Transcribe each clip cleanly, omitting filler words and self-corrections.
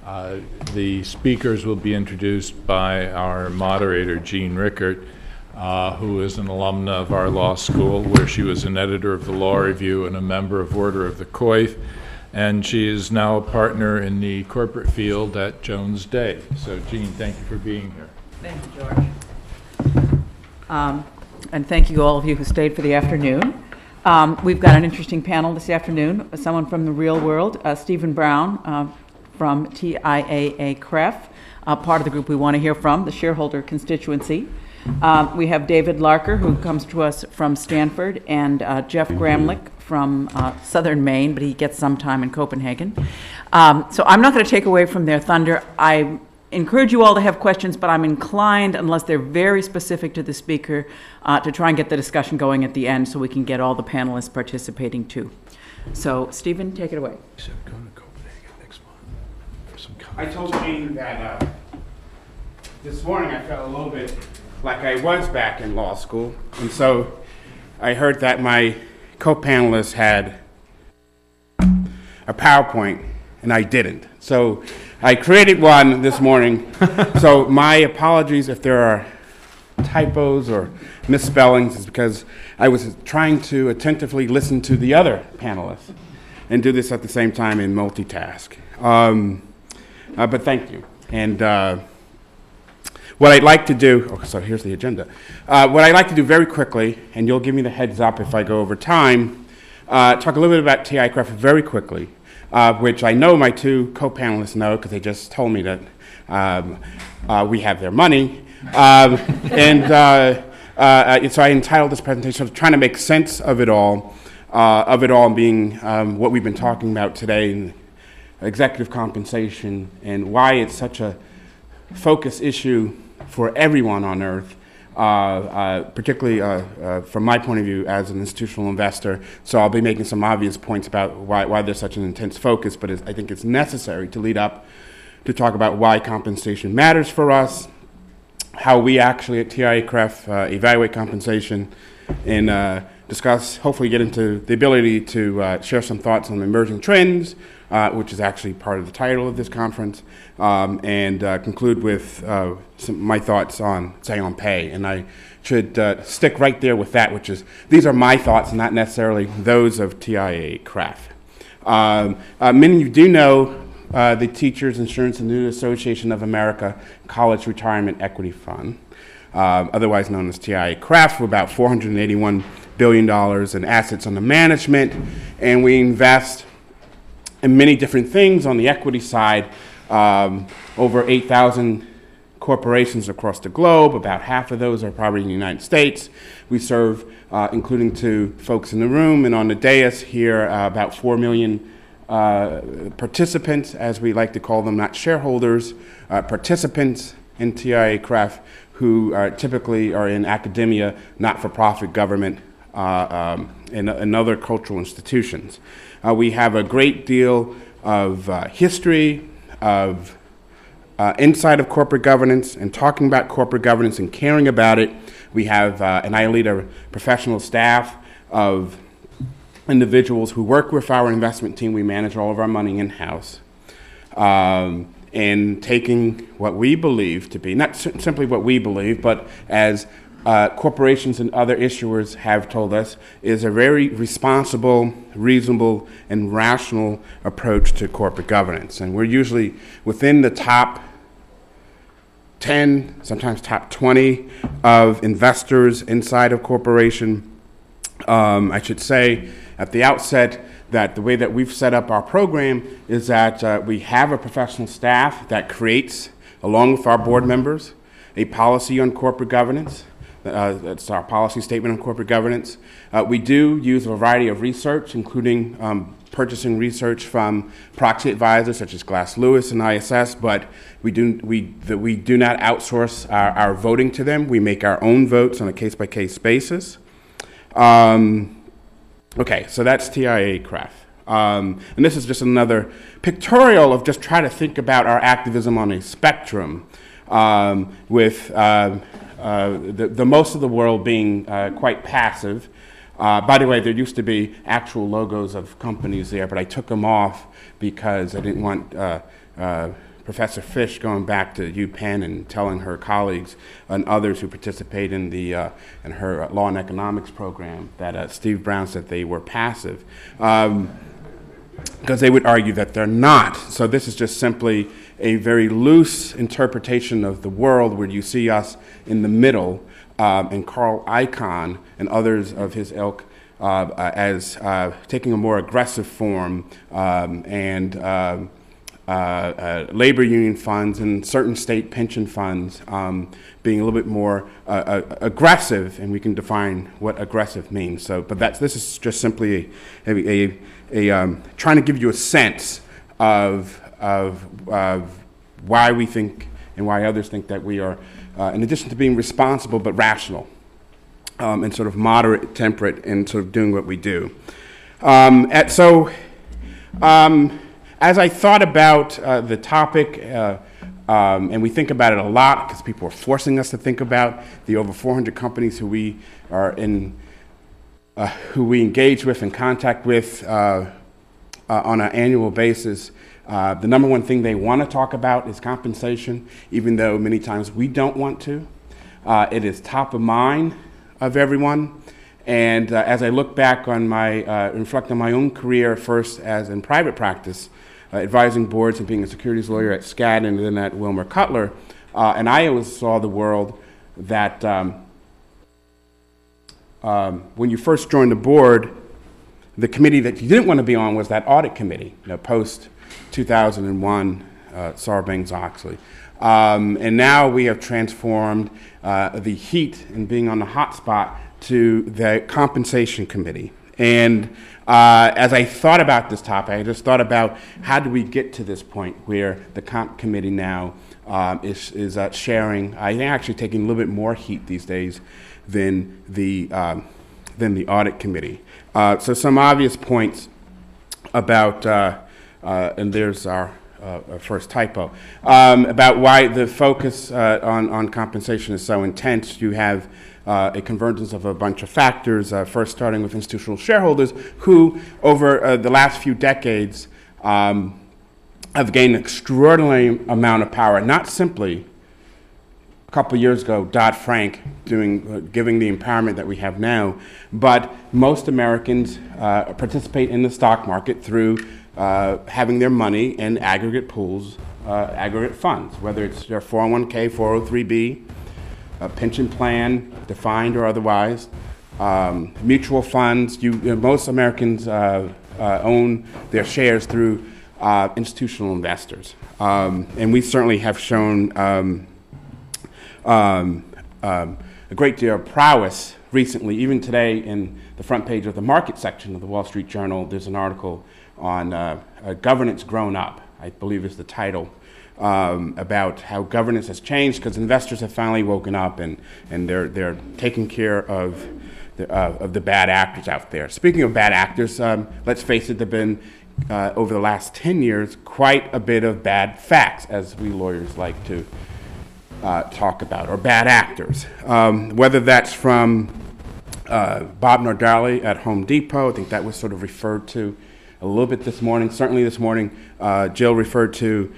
The speakers will be introduced by our moderator, Jean Rickert, who is an alumna of our law school, where she was an editor of the Law Review and a member of Order of the Coif, and she is now a partner in the corporate field at Jones Day. So, Jean, thank you for being here. Thank you, George. And thank you all of you who stayed for the afternoon. We've got an interesting panel this afternoon, someone from the real world, Stephen Brown from TIAA CREF, part of the group we want to hear from, the shareholder constituency. We have David Larker, who comes to us from Stanford, and Jeff Gramlich from southern Maine, but he gets some time in Copenhagen. So I'm not going to take away from their thunder. I encourage you all to have questions, but I'm inclined, unless they're very specific to the speaker, to try and get the discussion going at the end so we can get all the panelists participating too. So, Stephen, take it away. I told Jean that this morning I felt a little bit like I was back in law school, and so I heard that my co-panelists had a PowerPoint, and I didn't. So I created one this morning, so my apologies if there are typos or misspellings, is because I was trying to attentively listen to the other panelists and do this at the same time and multitask. But thank you. And what I'd like to do, so here's the agenda. What I'd like to do very quickly, and you'll give me the heads up if I go over time, talk a little bit about TIAA CREF very quickly, which I know my two co-panelists know because they just told me that we have their money. So I entitled this presentation of trying to make sense of it all being what we've been talking about today, executive compensation, and why it's such a focus issue for everyone on earth, particularly from my point of view as an institutional investor. So I'll be making some obvious points about why there's such an intense focus, but I think it's necessary to lead up to talk about why compensation matters for us, how we actually at TIAA CREF evaluate compensation, and discuss, hopefully get into the ability to share some thoughts on emerging trends, which is actually part of the title of this conference, and conclude with my thoughts on, say, on pay. And I should stick right there with that, which is, these are my thoughts, not necessarily those of TIAA CREF. Many of you do know the Teachers Insurance and Annuity Association of America College Retirement Equity Fund, otherwise known as TIAA CREF, for about $481 billion in assets under management, and we invest in many different things on the equity side. Over 8,000 corporations across the globe, about half of those are probably in the United States. We serve, including to folks in the room and on the dais here, about 4 million participants, as we like to call them, not shareholders, participants in TIAA CREF, who typically are in academia, not-for-profit government, and other cultural institutions. We have a great deal of history, of insight of corporate governance, and talking about corporate governance and caring about it. We have, and I lead a professional staff of individuals who work with our investment team. We manage all of our money in-house. And taking what we believe to be, not simply what we believe, but as corporations and other issuers have told us, is a very responsible, reasonable, and rational approach to corporate governance. And we're usually within the top 10, sometimes top 20 of investors inside of corporation. I should say at the outset that the way that we've set up our program is that we have a professional staff that creates, along with our board members, a policy on corporate governance. That's our policy statement on corporate governance. We do use a variety of research, including purchasing research from proxy advisors such as Glass Lewis and ISS, but we do not outsource our voting to them. We make our own votes on a case-by-case basis. Okay, so that's TIAA CREF. And this is just another pictorial of just trying to think about our activism on a spectrum, with the most of the world being quite passive. By the way, there used to be actual logos of companies there, but I took them off because I didn't want Professor Fish going back to UPenn and telling her colleagues and others who participate in in her law and economics program that Steve Brown said they were passive, because they would argue that they're not. So this is just simply a very loose interpretation of the world where you see us in the middle, and Carl Icahn and others of his ilk as taking a more aggressive form, and labor union funds and certain state pension funds being a little bit more aggressive, and we can define what aggressive means. So, but this is just simply a trying to give you a sense of why we think and why others think that we are, in addition to being responsible, but rational, and sort of moderate, temperate, and sort of doing what we do. As I thought about the topic, and we think about it a lot because people are forcing us to think about the over 400 companies who we engage with and contact with on an annual basis. The number one thing they want to talk about is compensation, even though many times we don't want to. It is top of mind of everyone. And as I look back on reflect on my own career, first as in private practice, advising boards and being a securities lawyer at Skadden and then at Wilmer Cutler, and I always saw the world that when you first joined the board, the committee that you didn't want to be on was that audit committee, post 2001 Sarbanes-Oxley. And now we have transformed the heat and being on the hot spot to the compensation committee. And as I thought about this topic, I just thought about how do we get to this point where the comp committee now is sharing, I think actually taking a little bit more heat these days than the audit committee. So some obvious points about, and there's our first typo, about why the focus on compensation is so intense. You have a convergence of a bunch of factors, first starting with institutional shareholders who, over the last few decades, have gained an extraordinary amount of power, not simply a couple of years ago, Dodd-Frank giving the empowerment that we have now, but most Americans participate in the stock market through having their money in aggregate pools, aggregate funds, whether it's their 401k, 403b, a pension plan, defined or otherwise, mutual funds. Most Americans own their shares through institutional investors. And we certainly have shown a great deal of prowess recently. Even today, in the front page of the market section of the Wall Street Journal, there's an article on governance grown up, I believe is the title, about how governance has changed because investors have finally woken up and they're taking care of the bad actors out there. Speaking of bad actors, let's face it, there have been, over the last 10 years, quite a bit of bad facts, as we lawyers like to talk about, or bad actors. Whether that's from Bob Nardelli at Home Depot, I think that was sort of referred to a little bit this morning. Certainly this morning, Jill referred to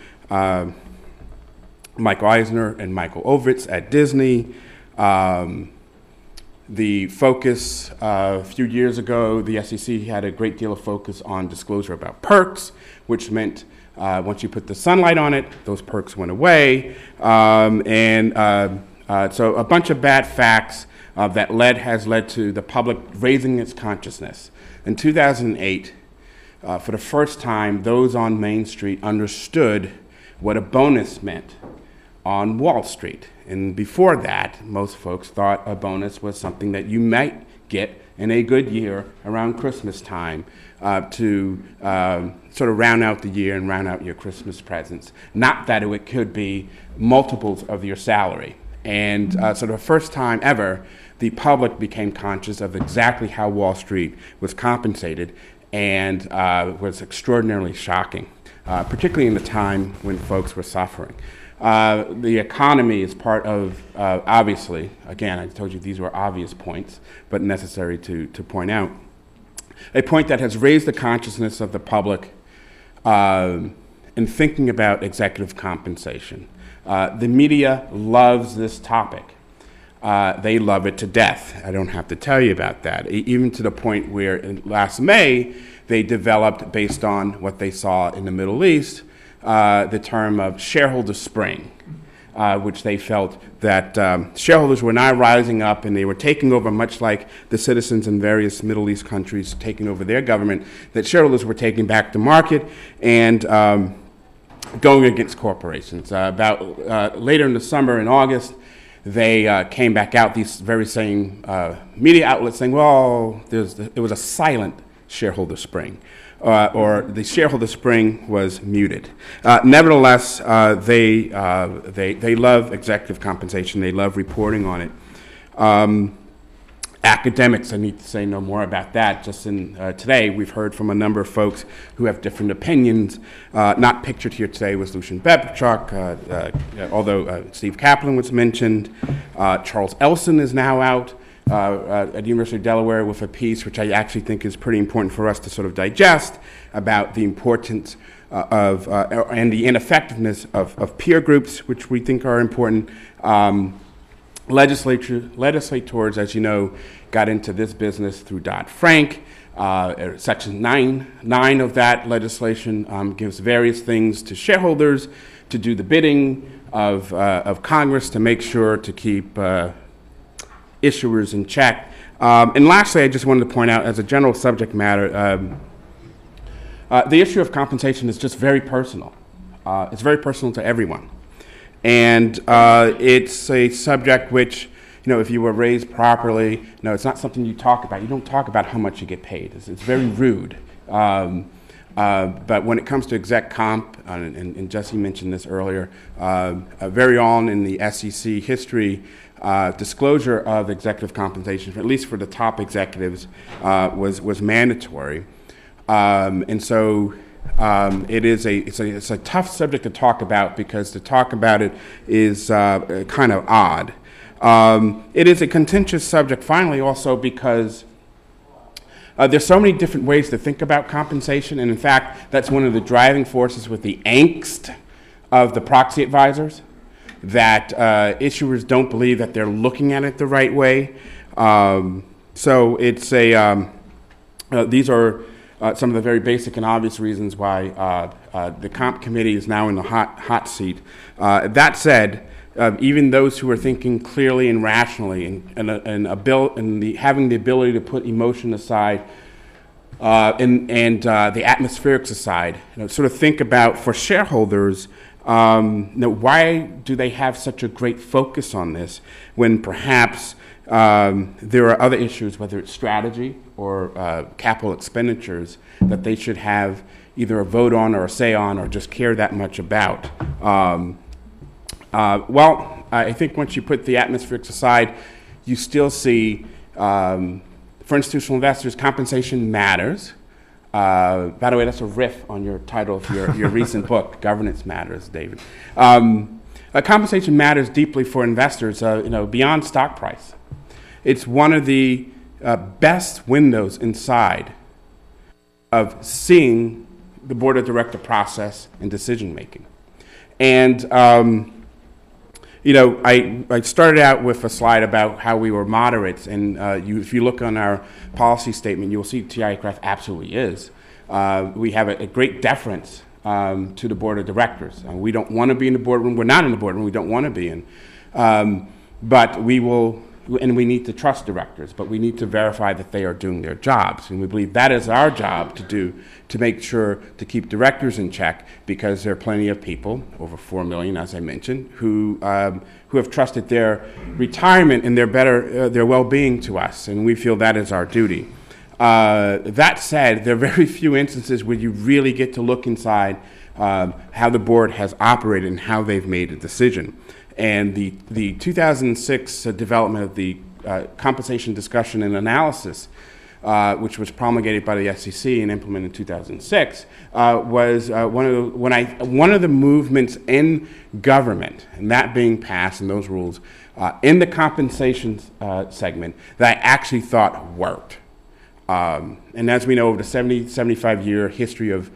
Michael Eisner and Michael Ovitz at Disney. The focus a few years ago, the SEC had a great deal of focus on disclosure about perks, which meant once you put the sunlight on it, those perks went away. So a bunch of bad facts that has led to the public raising its consciousness. In 2008, for the first time, those on Main Street understood what a bonus meant on Wall Street. And before that, most folks thought a bonus was something that you might get in a good year around Christmas time to sort of round out the year and round out your Christmas presents. Not that it could be multiples of your salary. And so the first time ever, the public became conscious of exactly how Wall Street was compensated, and was extraordinarily shocking, particularly in the time when folks were suffering. The economy is part of, obviously, again, I told you these were obvious points, but necessary to point out. A point that has raised the consciousness of the public in thinking about executive compensation. The media loves this topic. They love it to death. I don't have to tell you about that. Even to the point where last May, they developed, based on what they saw in the Middle East, the term of shareholder spring, which they felt that shareholders were now rising up and they were taking over, much like the citizens in various Middle East countries taking over their government, that shareholders were taking back the market and going against corporations. Later in the summer, in August, they came back out, these very same media outlets, saying, well, it was a silent shareholder spring, or the shareholder spring was muted. Nevertheless, they love executive compensation. They love reporting on it. Academics, I need to say no more about that. Just today, we've heard from a number of folks who have different opinions. Not pictured here today was Lucian Bebchuk, although Steve Kaplan was mentioned. Charles Elson is now out at the University of Delaware with a piece which I actually think is pretty important for us to sort of digest about the importance and the ineffectiveness of peer groups, which we think are important. Legislators, as you know, got into this business through Dodd-Frank. Section 9 of that legislation gives various things to shareholders to do the bidding of Congress to make sure to keep issuers in check. And lastly, I just wanted to point out, as a general subject matter, the issue of compensation is just very personal. It's very personal to everyone. And it's a subject which, if you were raised properly, it's not something you talk about. You don't talk about how much you get paid. It's very rude. But when it comes to exec comp, and Jesse mentioned this earlier, very on in the SEC history, disclosure of executive compensation, at least for the top executives, was mandatory. And so it's a tough subject to talk about, because to talk about it is kind of odd. It is a contentious subject, finally, also because there's so many different ways to think about compensation, and in fact, that's one of the driving forces with the angst of the proxy advisors, that issuers don't believe that they're looking at it the right way. So it's these are some of the very basic and obvious reasons why the comp committee is now in the hot seat. That said, even those who are thinking clearly and rationally and having the ability to put emotion aside and the atmospherics aside, sort of think about, for shareholders, why do they have such a great focus on this when perhaps there are other issues, whether it's strategy or capital expenditures, that they should have either a vote on or a say on or just care that much about. Well, I think once you put the atmospherics aside, you still see, for institutional investors, compensation matters. By the way, that's a riff on your title of your recent book, Governance Matters, David. Compensation matters deeply for investors, beyond stock price. It's one of the best windows inside of seeing the board of director process and decision making. And I started out with a slide about how we were moderates, and if you look on our policy statement, you'll see TIAA absolutely is. We have a great deference to the board of directors. We don't want to be in the boardroom. We're not in the boardroom. We don't want to be in. But we will, and we need to trust directors, but we need to verify that they are doing their jobs. And we believe that is our job to do, to make sure to keep directors in check, because there are plenty of people, over 4 million, as I mentioned, who have trusted their retirement and their well-being to us, and we feel that is our duty. That said, there are very few instances where you really get to look inside how the board has operated and how they've made a decision. And the 2006 development of the compensation discussion and analysis, which was promulgated by the SEC and implemented in 2006, was one of the movements in government, and that being passed and those rules in the compensation segment, that I actually thought worked. And as we know, over the 75-year history of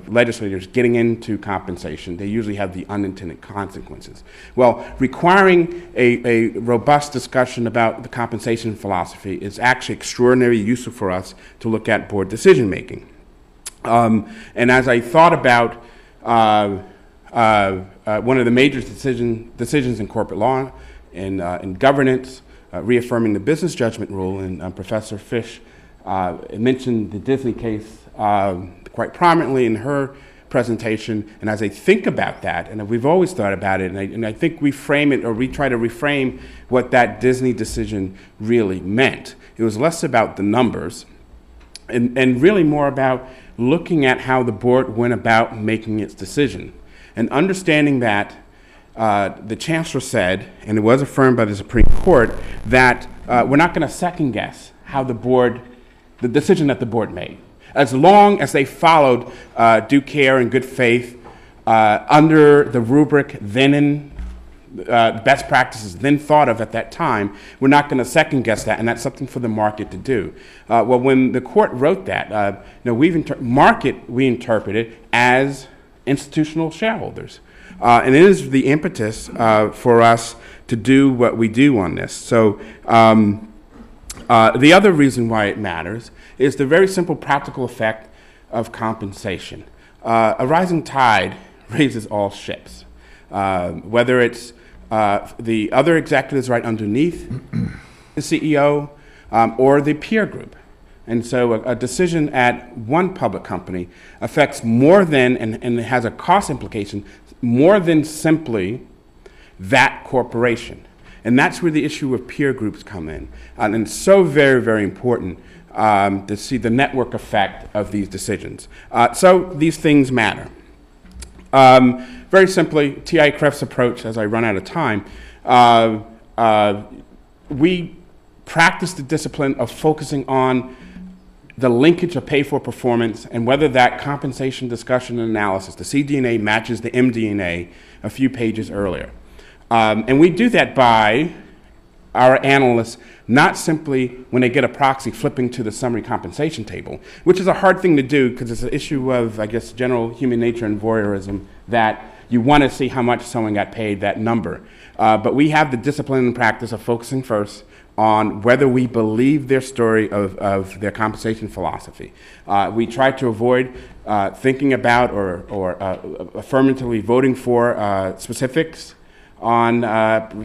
legislators getting into compensation, they usually have the unintended consequences. Well, requiring a robust discussion about the compensation philosophy is actually extraordinarily useful for us to look at board decision making. And as I thought about one of the major decisions in corporate law and governance, reaffirming the business judgment rule, and Professor Fish mentioned the Disney case quite prominently in her presentation. And as I think about that, and we've always thought about it, and I think we frame it, or we try to reframe what that Disney decision really meant. It was less about the numbers and really more about looking at how the board went about making its decision and understanding that the chancellor said, and it was affirmed by the Supreme Court, that we're not going to second guess how the decision that the board made, as long as they followed due care and good faith under the rubric then in best practices then thought of at that time. We're not going to second guess that, and that's something for the market to do. Well, when the court wrote that, we interpret it as institutional shareholders. And it is the impetus for us to do what we do on this. So the other reason why it matters is the very simple practical effect of compensation. A rising tide raises all ships, whether it's the other executives right underneath the CEO or the peer group. And so a decision at one public company affects more than, and it has a cost implication, more than simply that corporation. And that's where the issue of peer groups come in. And it's so very, very important to see the network effect of these decisions. So these things matter. Very simply, TIAA approach, as I run out of time, we practice the discipline of focusing on the linkage of pay for performance and whether that compensation discussion and analysis, the CDNA matches the MDNA a few pages earlier. And we do that by our analysts not simply when they get a proxy flipping to the summary compensation table, which is a hard thing to do because it's an issue of, I guess, general human nature and voyeurism that you want to see how much someone got paid, that number. But we have the discipline and practice of focusing first on whether we believe their story of their compensation philosophy. We try to avoid thinking about or affirmatively voting for specifics on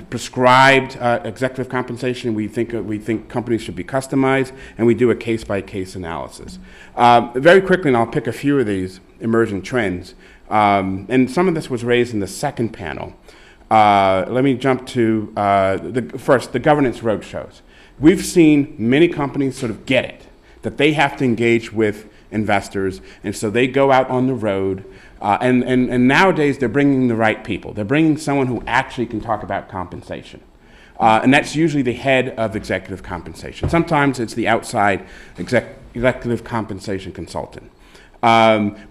prescribed executive compensation. We think companies should be customized, and we do a case-by-case analysis. Very quickly, and I'll pick a few of these emerging trends, and some of this was raised in the second panel. Let me jump to the governance roadshows. We've seen many companies sort of get it, that they have to engage with investors, and so they go out on the road, and nowadays they're bringing the right people. They're bringing someone who actually can talk about compensation. And that's usually the head of executive compensation. Sometimes it's the outside executive compensation consultant.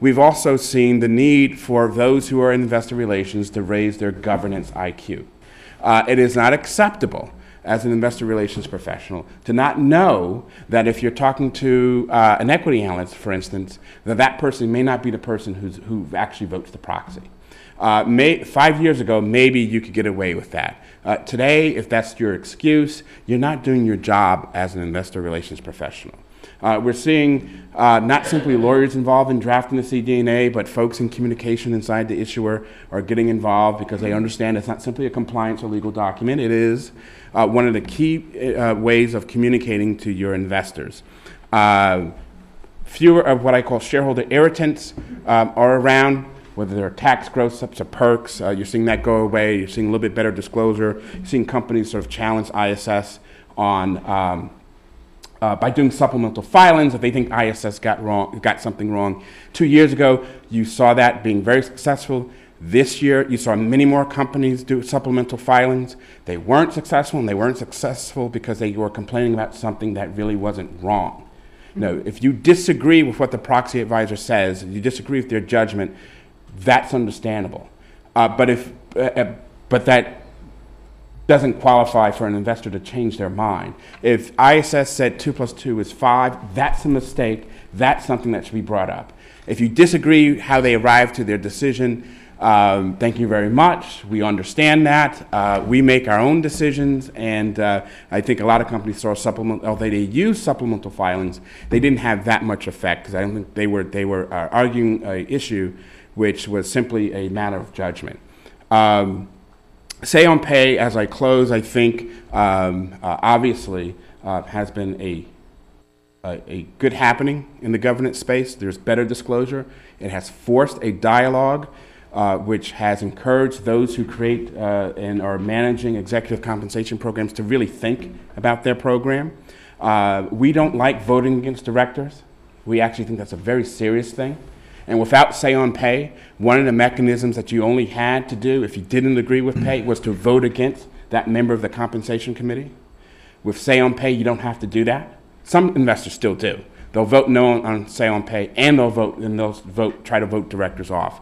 We've also seen the need for those who are in investor relations to raise their governance IQ. It is not acceptable as an investor relations professional to not know that if you're talking to an equity analyst, for instance, that person may not be the person who actually votes the proxy. 5 years ago, maybe you could get away with that. Today, if that's your excuse, you're not doing your job as an investor relations professional. We're seeing not simply lawyers involved in drafting the CDNA, but folks in communication inside the issuer are getting involved because they understand it's not simply a compliance or legal document. It is one of the key ways of communicating to your investors. Fewer of what I call shareholder irritants are around, whether they're tax gross-ups or perks. You're seeing that go away. You're seeing a little bit better disclosure. You're seeing companies sort of challenge ISS on by doing supplemental filings if they think ISS got something wrong. 2 years ago, you saw that being very successful. This year, you saw many more companies do supplemental filings. They weren't successful, and they weren't successful because they were complaining about something that really wasn't wrong. No, if you disagree with what the proxy advisor says, you disagree with their judgment, that's understandable. But that doesn't qualify for an investor to change their mind. If ISS said 2 + 2 is 5, that's a mistake. That's something that should be brought up. If you disagree how they arrived to their decision, thank you very much. We understand that. We make our own decisions, and I think a lot of companies saw although they use supplemental filings, they didn't have that much effect because I don't think they were arguing an issue which was simply a matter of judgment. Say on pay, as I close, I think obviously has been a good happening in the governance space. There's better disclosure. It has forced a dialogue which has encouraged those who create and are managing executive compensation programs to really think about their program. We don't like voting against directors. We actually think that's a very serious thing. And without say on pay, one of the mechanisms that you only had to do if you didn't agree with pay was to vote against that member of the compensation committee. With say on pay, you don't have to do that. Some investors still do. They'll vote no on say on pay, and they'll try to vote directors off.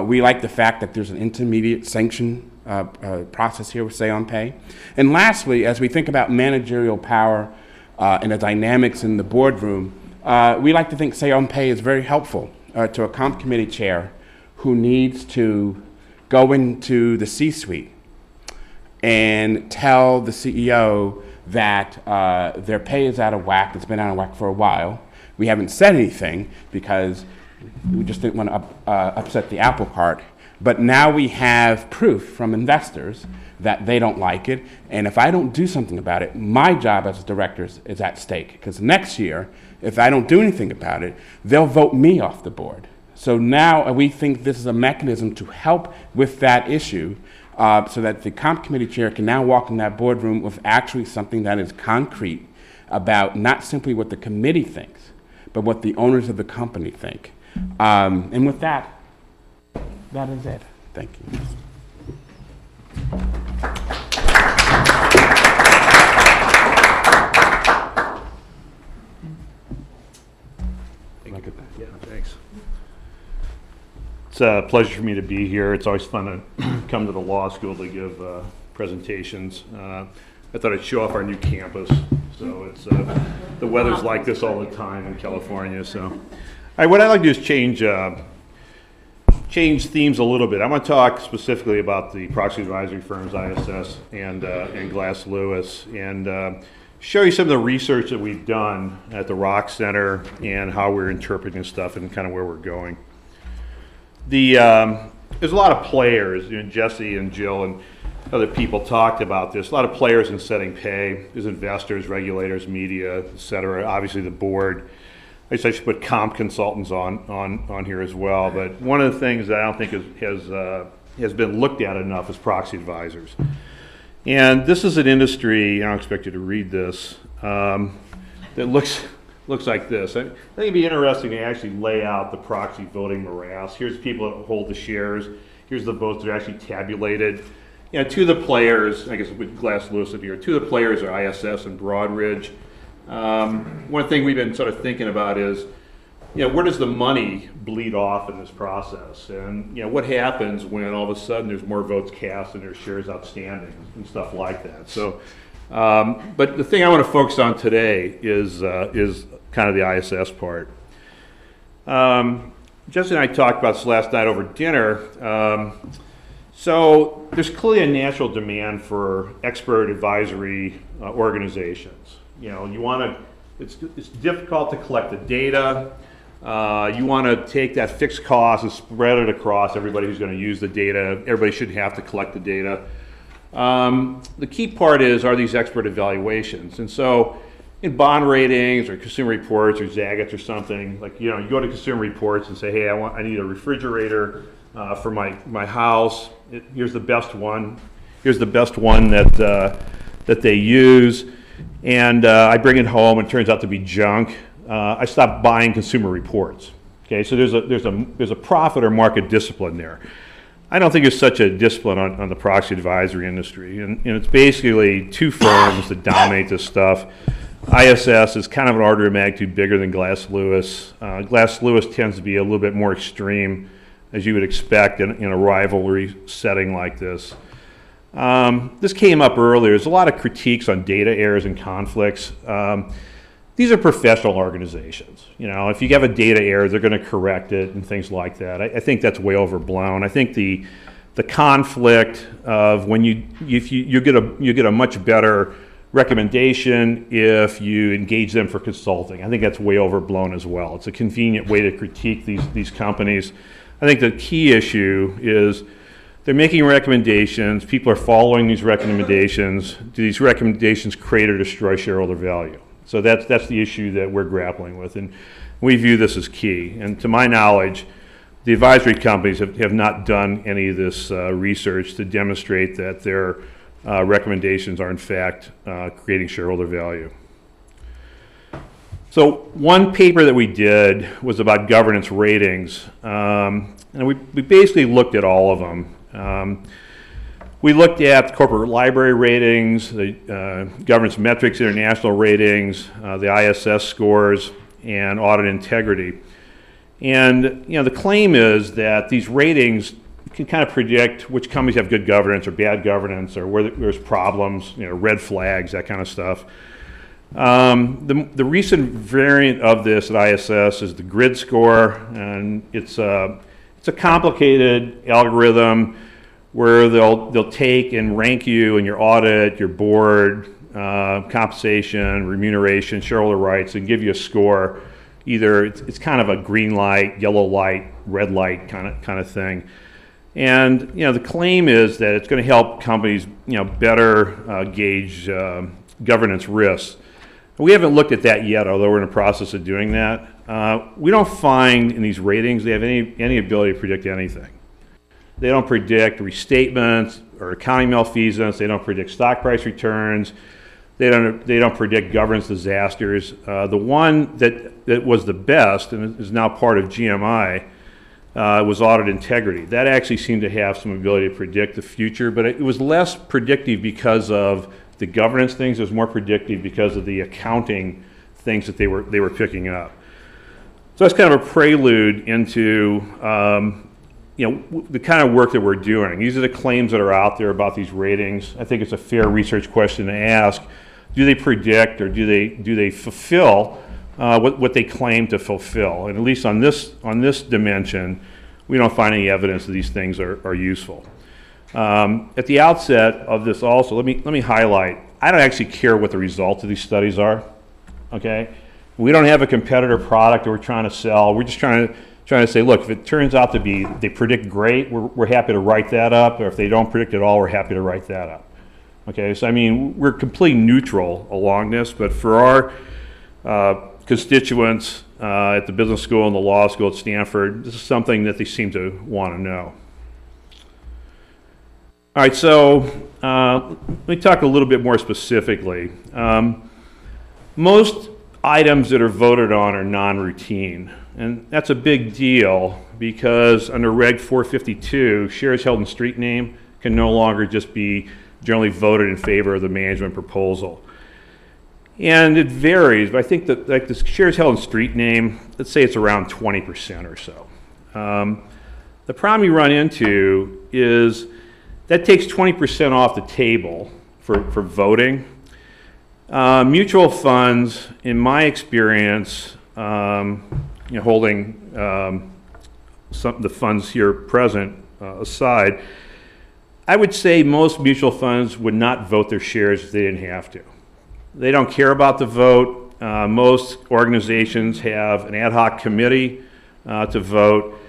We like the fact that there's an intermediate sanction process here with say on pay. And lastly, as we think about managerial power and the dynamics in the boardroom, we like to think say on pay is very helpful to a comp committee chair who needs to go into the C-suite and tell the CEO that their pay is out of whack. It's been out of whack for a while. We haven't said anything because we just didn't want to upset the apple cart. But now we have proof from investors that they don't like it. And if I don't do something about it, my job as a director is at stake. Because next year, if I don't do anything about it, they'll vote me off the board. So now we think this is a mechanism to help with that issue so that the comp committee chair can now walk in that boardroom with actually something that is concrete about not simply what the committee thinks, but what the owners of the company think. And with that, that is it. Thank you. Look at that. Yeah, thanks. It's a pleasure for me to be here. It's always fun to come to the law school to give presentations. I thought I'd show off our new campus. So it's the weather's like this all the time in California. So, all right, what I'd like to do is change themes a little bit. I want to talk specifically about the proxy advisory firms, ISS and Glass Lewis, and show you some of the research that we've done at the Rock Center and how we're interpreting stuff and kind of where we're going. There's a lot of players, Jesse and Jill and other people talked about this, a lot of players in setting pay. There's investors, regulators, media, et cetera, obviously the board. I guess I should put comp consultants on here as well, but one of the things that I don't think has been looked at enough is proxy advisors. And this is an industry, I don't expect you to read this, that looks like this. I think it'd be interesting to actually lay out the proxy voting morass. Here's people that hold the shares. Here's the votes that are actually tabulated. Two of the players, I guess with Glass Lewis here, two of the players are ISS and Broadridge. One thing we've been sort of thinking about is, where does the money bleed off in this process? And, what happens when all of a sudden there's more votes cast and there's shares outstanding and stuff like that. So, but the thing I want to focus on today is kind of the ISS part. Jesse and I talked about this last night over dinner. So there's clearly a natural demand for expert advisory organizations. It's difficult to collect the data. You want to take that fixed cost and spread it across everybody who's going to use the data. Everybody shouldn't have to collect the data. The key part is, are these expert evaluations? And so in bond ratings or consumer reports or Zagat's or something, like, you go to consumer reports and say, hey, I need a refrigerator for my house. Here's the best one. Here's the best one that they use. And I bring it home and it turns out to be junk. I stop buying consumer reports. Okay, so there's a profit or market discipline there. I don't think there's such a discipline on the proxy advisory industry, and it's basically two firms that dominate this stuff. ISS is kind of an order of magnitude bigger than Glass Lewis. Glass Lewis tends to be a little bit more extreme, as you would expect in a rivalry setting like this. This came up earlier. There's a lot of critiques on data errors and conflicts. These are professional organizations. You know, if you have a data error, they're going to correct it and things like that. I think that's way overblown. I think the conflict of when you get a much better recommendation if you engage them for consulting. I think that's way overblown as well. It's a convenient way to critique these companies. I think the key issue is they're making recommendations. People are following these recommendations. Do these recommendations create or destroy shareholder value? So that's the issue that we're grappling with, and we view this as key. And to my knowledge, the advisory companies have not done any of this research to demonstrate that their recommendations are in fact creating shareholder value. So one paper that we did was about governance ratings, and we basically looked at all of them. We looked at corporate library ratings, the Governance Metrics International ratings, the ISS scores, and audit integrity. And you know, the claim is that these ratings can kind of predict which companies have good governance or bad governance, or where there's problems, you know, red flags, that kind of stuff. The recent variant of this at ISS is the grid score, and it's a complicated algorithm where they'll take and rank you in your audit, your board, compensation, remuneration, shareholder rights, and give you a score. Either it's kind of a green light, yellow light, red light kind of thing. And you know, the claim is that it's going to help companies, you know, better gauge governance risks. We haven't looked at that yet, although we're in the process of doing that. We don't find in these ratings they have any ability to predict anything. They don't predict restatements or accounting malfeasance. They don't predict stock price returns. They don't predict governance disasters. The one that was the best and is now part of GMI was audit integrity. That actually seemed to have some ability to predict the future, but it was less predictive because of the governance things. It was more predictive because of the accounting things that they were picking up. So that's kind of a prelude into you know, the kind of work that we're doing. These are the claims that are out there about these ratings. I think it's a fair research question to ask. Do they predict, or do they fulfill what they claim to fulfill? And at least on this dimension, we don't find any evidence that these things are useful. At the outset of this also, let me highlight, I don't actually care what the results of these studies are, okay? We don't have a competitor product that we're trying to sell. We're just trying to say, look, if it turns out to be they predict great, we're happy to write that up, or if they don't predict at all, we're happy to write that up. Okay, so I mean, we're completely neutral along this, but for our constituents at the business school and the law school at Stanford, this is something that they seem to want to know. All right, so let me talk a little bit more specifically. Most items that are voted on are non-routine, and that's a big deal because under Reg 452, shares held in street name can no longer just be generally voted in favor of the management proposal. And it varies, but I think that like the shares held in street name, let's say it's around 20% or so. The problem you run into is that takes 20% off the table for voting. Mutual funds, in my experience, you know, holding the funds here present aside, I would say most mutual funds would not vote their shares if they didn't have to. They don't care about the vote. Most organizations have an ad hoc committee to vote.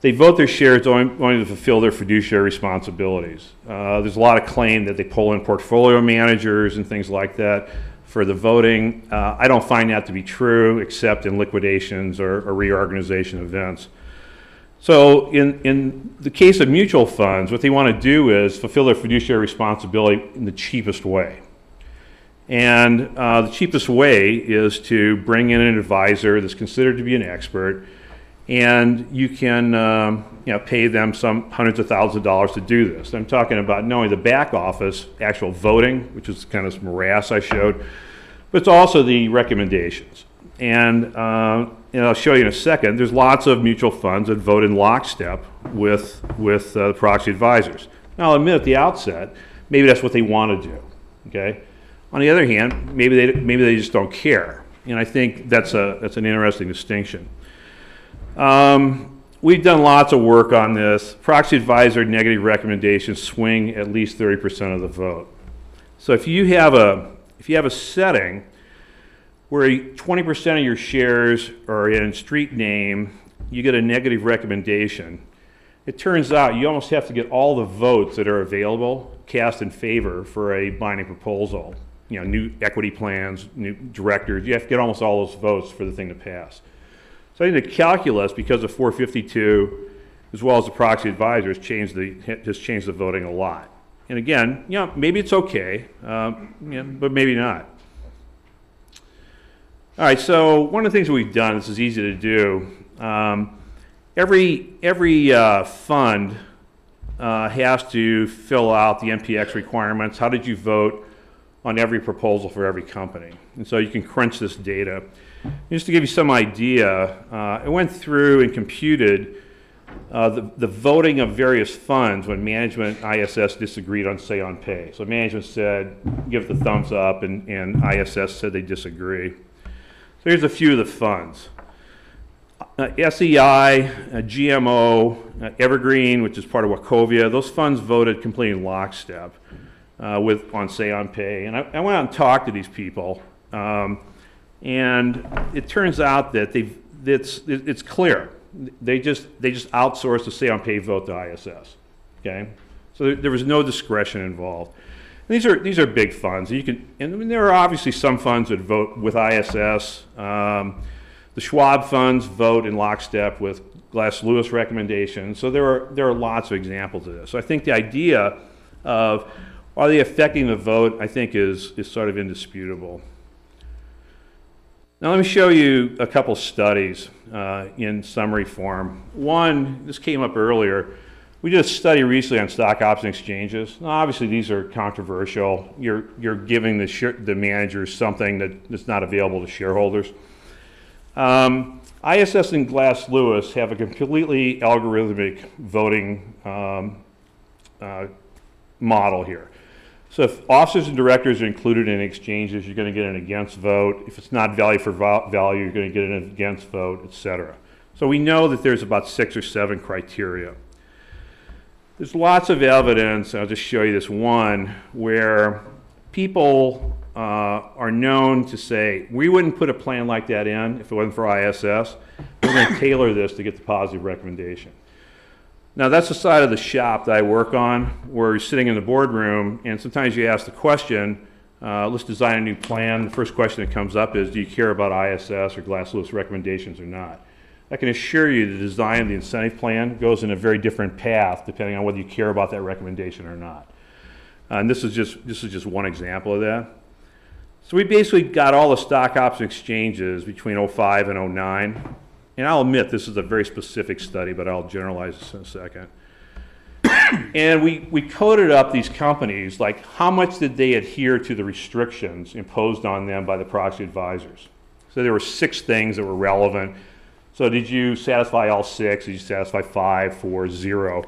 They vote their shares only to fulfill their fiduciary responsibilities. There's a lot of claim that they pull in portfolio managers and things like that for the voting. I don't find that to be true except in liquidations or reorganization events. So in the case of mutual funds, what they want to do is fulfill their fiduciary responsibility in the cheapest way. And the cheapest way is to bring in an advisor that's considered to be an expert, and you can you know, pay them some hundreds of thousands of dollars to do this. I'm talking about not only the back office, actual voting, which is kind of some morass I showed, but it's also the recommendations. And I'll show you in a second, there's lots of mutual funds that vote in lockstep with the proxy advisors. Now, I'll admit at the outset, maybe that's what they want to do, okay? On the other hand, maybe they just don't care. And I think that's an interesting distinction. We've done lots of work on this. Proxy advisor negative recommendations swing at least 30% of the vote. So if you have a setting where 20% of your shares are in street name, you get a negative recommendation. It turns out you almost have to get all the votes that are available cast in favor for a binding proposal. You know, new equity plans, new directors, you have to get almost all those votes for the thing to pass. So I think the calculus, because of 452, as well as the proxy advisors, has changed the voting a lot. And again, you know, maybe it's okay, but maybe not. All right, so one of the things that we've done, this is easy to do, every fund has to fill out the MPX requirements. How did you vote on every proposal for every company? And so you can crunch this data. Just to give you some idea, I went through and computed the voting of various funds when management ISS disagreed on say on pay. So management said, give it the thumbs up, and ISS said they disagree. So here's a few of the funds. SEI, GMO, Evergreen, which is part of Wachovia, those funds voted completely in lockstep on say on pay. And I went out and talked to these people, and it turns out that it's clear. They just outsourced the say on pay vote to ISS. Okay, so there was no discretion involved. And these are big funds. And there are obviously some funds that vote with ISS. The Schwab funds vote in lockstep with Glass Lewis recommendations. So there are lots of examples of this. So I think the idea of are they affecting the vote, I think is sort of indisputable. Now let me show you a couple studies in summary form. One, this came up earlier. We did a study recently on stock option exchanges. Now, obviously, these are controversial. You're giving the managers something that's not available to shareholders. ISS and Glass Lewis have a completely algorithmic voting model here. So if officers and directors are included in exchanges, you're going to get an against vote. If it's not value for value, you're going to get an against vote, et cetera. So we know that there's about 6 or 7 criteria. There's lots of evidence, I'll just show you this one, where people are known to say, we wouldn't put a plan like that in if it wasn't for ISS. We're going to tailor this to get the positive recommendation. Now that's the side of the shop that I work on, where you're sitting in the boardroom, and sometimes you ask the question, let's design a new plan. The first question that comes up is, do you care about ISS or Glass Lewis recommendations or not? I can assure you the design of the incentive plan goes in a very different path depending on whether you care about that recommendation or not. And this is just one example of that. So we basically got all the stock option exchanges between 05 and 09. And I'll admit this is a very specific study, but I'll generalize this in a second. And we coded up these companies, like how much did they adhere to the restrictions imposed on them by the proxy advisors. So there were 6 things that were relevant. So did you satisfy all 6? Did you satisfy 5, 4, 0?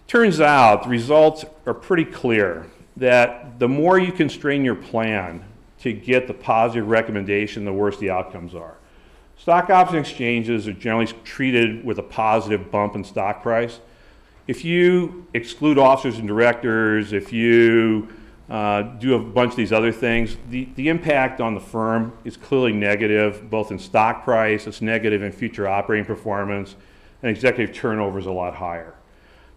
Turns out the results are pretty clear that the more you constrain your plan to get the positive recommendation, the worse the outcomes are. Stock option exchanges are generally treated with a positive bump in stock price. If you exclude officers and directors, if you do a bunch of these other things, the impact on the firm is clearly negative, both in stock price, it's negative in future operating performance, and executive turnover is a lot higher.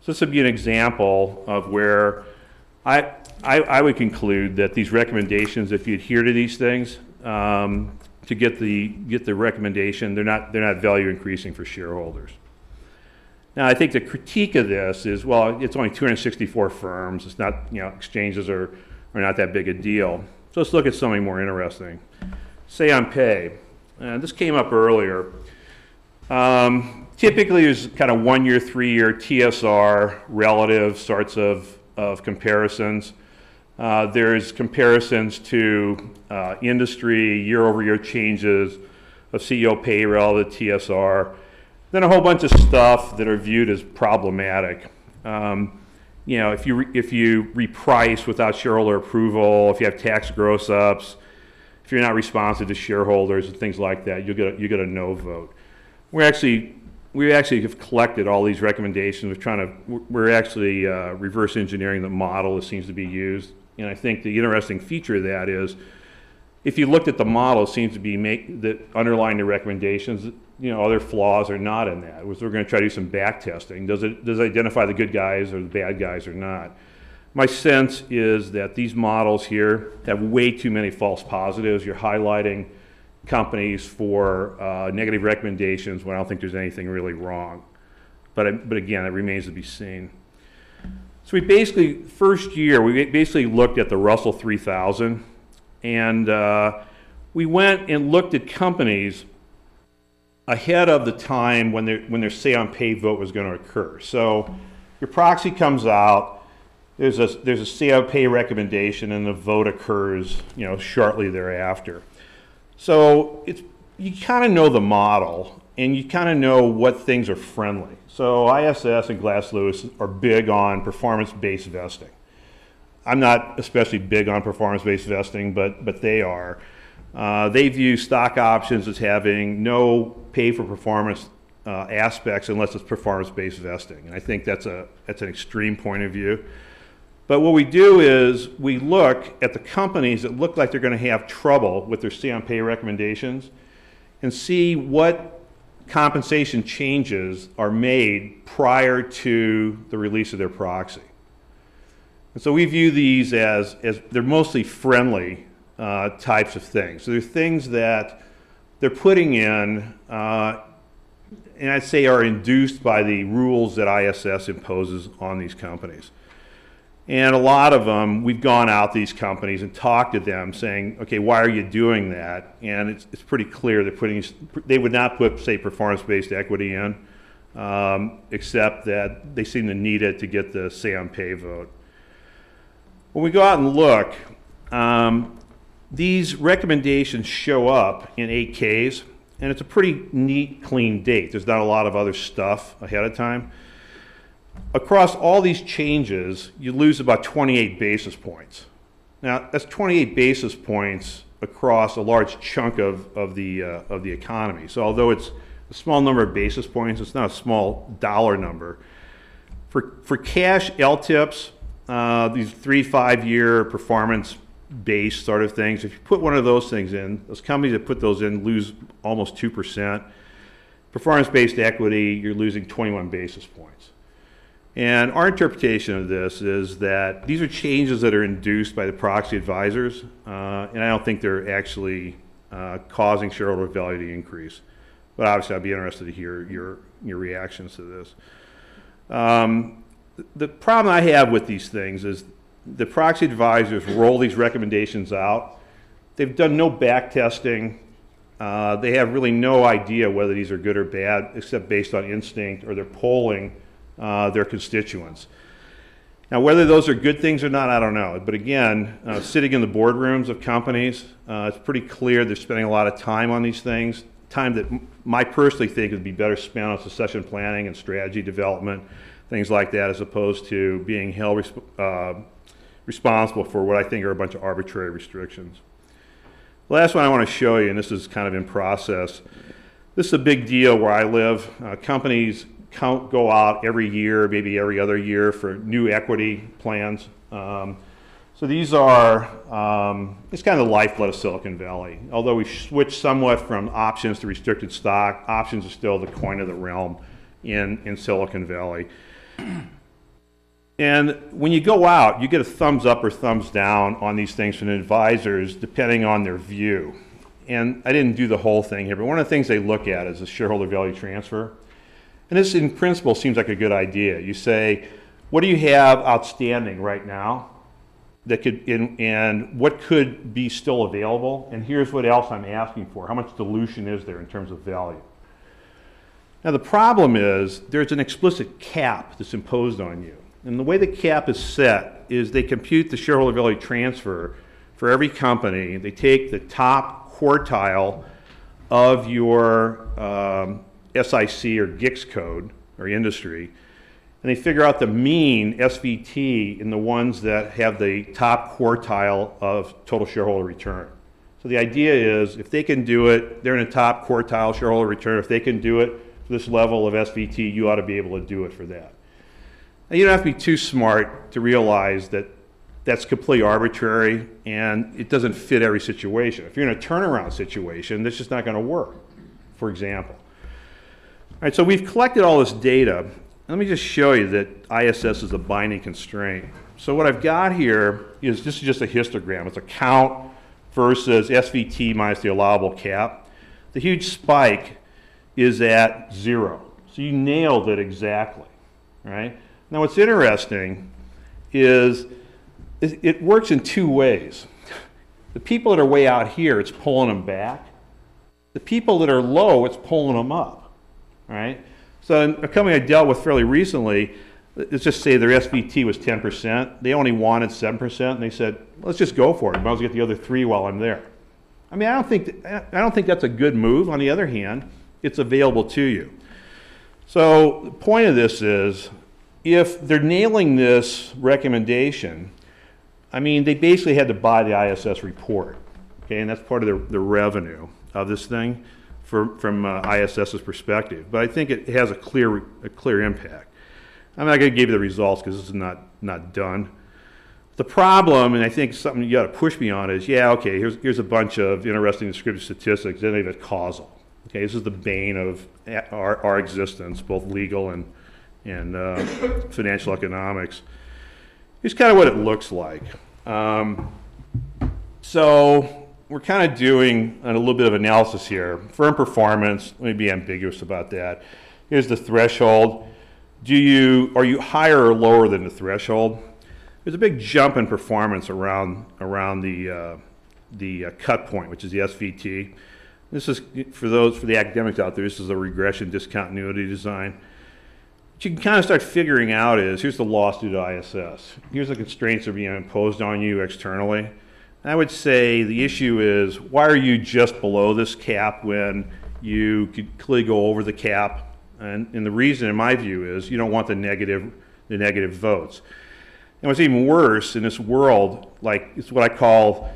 So this would be an example of where I would conclude that these recommendations, if you adhere to these things, to get the recommendation, they're not value increasing for shareholders. Now, I think the critique of this is, well, it's only 264 firms. It's not, exchanges are not that big a deal. So let's look at something more interesting. Say on pay. This came up earlier. Typically, there's kind of 1-year, 3-year TSR relative sorts of comparisons. There's comparisons to industry, year-over-year changes of CEO pay relative to TSR. Then a whole bunch of stuff that are viewed as problematic. you know, if you reprice without shareholder approval, if you have tax gross ups, if you're not responsive to shareholders and things like that, you get a no vote. We actually have collected all these recommendations. We're actually reverse engineering the model that seems to be used. And I think the interesting feature of that is, if you looked at the model, it seems to be that underlying the recommendations, you know, other flaws are not in that. We're going to try to do some back testing. Does it identify the good guys or the bad guys or not? My sense is that these models here have way too many false positives. You're highlighting companies for negative recommendations when I don't think there's anything really wrong. But again, it remains to be seen. So we basically, first year, we basically looked at the Russell 3000, and we went and looked at companies ahead of the time when their say-on-pay vote was going to occur. So your proxy comes out, there's a say-on-pay recommendation, and the vote occurs, you know, shortly thereafter. So you kind of know the model, and you kind of know what things are friendly. So ISS and Glass Lewis are big on performance-based vesting. I'm not especially big on performance-based vesting, but they are. They view stock options as having no pay for performance aspects unless it's performance-based vesting, and I think that's an extreme point of view. But what we do is we look at the companies that look like they're going to have trouble with their say-on-pay recommendations and see what compensation changes are made prior to the release of their proxy. And so we view these as they're mostly friendly types of things. So they're things that they're putting in, and I'd say are induced by the rules that ISS imposes on these companies. And a lot of them, we've gone out to these companies and talked to them saying, okay, why are you doing that? And it's pretty clear they would not put, say, performance-based equity in, except that they seem to need it to get the say-on-pay vote. When we go out and look, these recommendations show up in 8Ks, and it's a pretty neat, clean date. There's not a lot of other stuff ahead of time. Across all these changes, you lose about 28 basis points. Now, that's 28 basis points across a large chunk of the economy. So although it's a small number of basis points, it's not a small dollar number. For cash LTIPs, these 3-5 year performance-based sort of things, if you put one of those things in, those companies that put those in lose almost 2%. Performance-based equity, you're losing 21 basis points. And our interpretation of this is that these are changes that are induced by the proxy advisors, and I don't think they're actually causing shareholder value to increase. But obviously, I'd be interested to hear your reactions to this. The problem I have with these things is the proxy advisors roll these recommendations out. They've done no back testing. They have really no idea whether these are good or bad, except based on instinct, or they're polling their constituents. Now, whether those are good things or not, I don't know. But again, sitting in the boardrooms of companies, it's pretty clear they're spending a lot of time on these things, time that I personally think would be better spent on succession planning and strategy development, things like that, as opposed to being held responsible for what I think are a bunch of arbitrary restrictions. The last one I want to show you, and this is kind of in process, this is a big deal where I live. Companies go out every year, maybe every other year, for new equity plans. So these are, it's kind of the lifeblood of Silicon Valley. Although we've switched somewhat from options to restricted stock, options are still the coin of the realm in Silicon Valley. And when you go out, you get a thumbs up or thumbs down on these things from the advisors, depending on their view. And I didn't do the whole thing here, but one of the things they look at is the shareholder value transfer. And this, in principle, seems like a good idea. You say, what do you have outstanding right now that could, and what could be still available? And here's what else I'm asking for. How much dilution is there in terms of value? Now, the problem is there's an explicit cap that's imposed on you. And the way the cap is set is they compute the shareholder value transfer for every company. They take the top quartile of your SIC or GICS code or industry, and they figure out the mean SVT in the ones that have the top quartile of total shareholder return. So the idea is if they can do it, they're in a top quartile shareholder return. If they can do it for this level of SVT, you ought to be able to do it for that. Now, you don't have to be too smart to realize that that's completely arbitrary and it doesn't fit every situation. If you're in a turnaround situation, that's just not going to work, for example. All right, so we've collected all this data. Let me just show you that ISS is a binding constraint. So what I've got here is, this is just a histogram. It's a count versus SVT minus the allowable cap. The huge spike is at 0. So you nailed it exactly, right? Now what's interesting is it works in two ways. The people that are way out here, it's pulling them back. The people that are low, it's pulling them up, right? So a company I dealt with fairly recently, let's just say their SVT was 10%. They only wanted 7%, and they said, let's just go for it. Might as well get the other 3 while I'm there. I mean, I don't think that's a good move. On the other hand, it's available to you. So the point of this is, if they're nailing this recommendation, I mean, they basically had to buy the ISS report, okay, and that's part of the revenue of this thing from ISS's perspective. But I think it has a clear impact. I'm not going to give you the results because this is not done. The problem, and I think something you got to push me on, is yeah, okay, here's a bunch of interesting descriptive statistics. Then they've got causal. Okay, this is the bane of our existence, both legal and financial economics. Here's kind of what it looks like. So we're kind of doing a little bit of analysis here. Firm performance, let me be ambiguous about that. Here's the threshold. Are you higher or lower than the threshold? There's a big jump in performance around the cut point, which is the SVT. This is, for the academics out there, this is a regression discontinuity design. What you can kind of start figuring out is, here's the loss due to ISS. Here's the constraints that are being imposed on you externally. And I would say the issue is, why are you just below this cap when you could clearly go over the cap? And the reason, in my view, is you don't want the negative votes. And what's even worse in this world, like, it's what I call,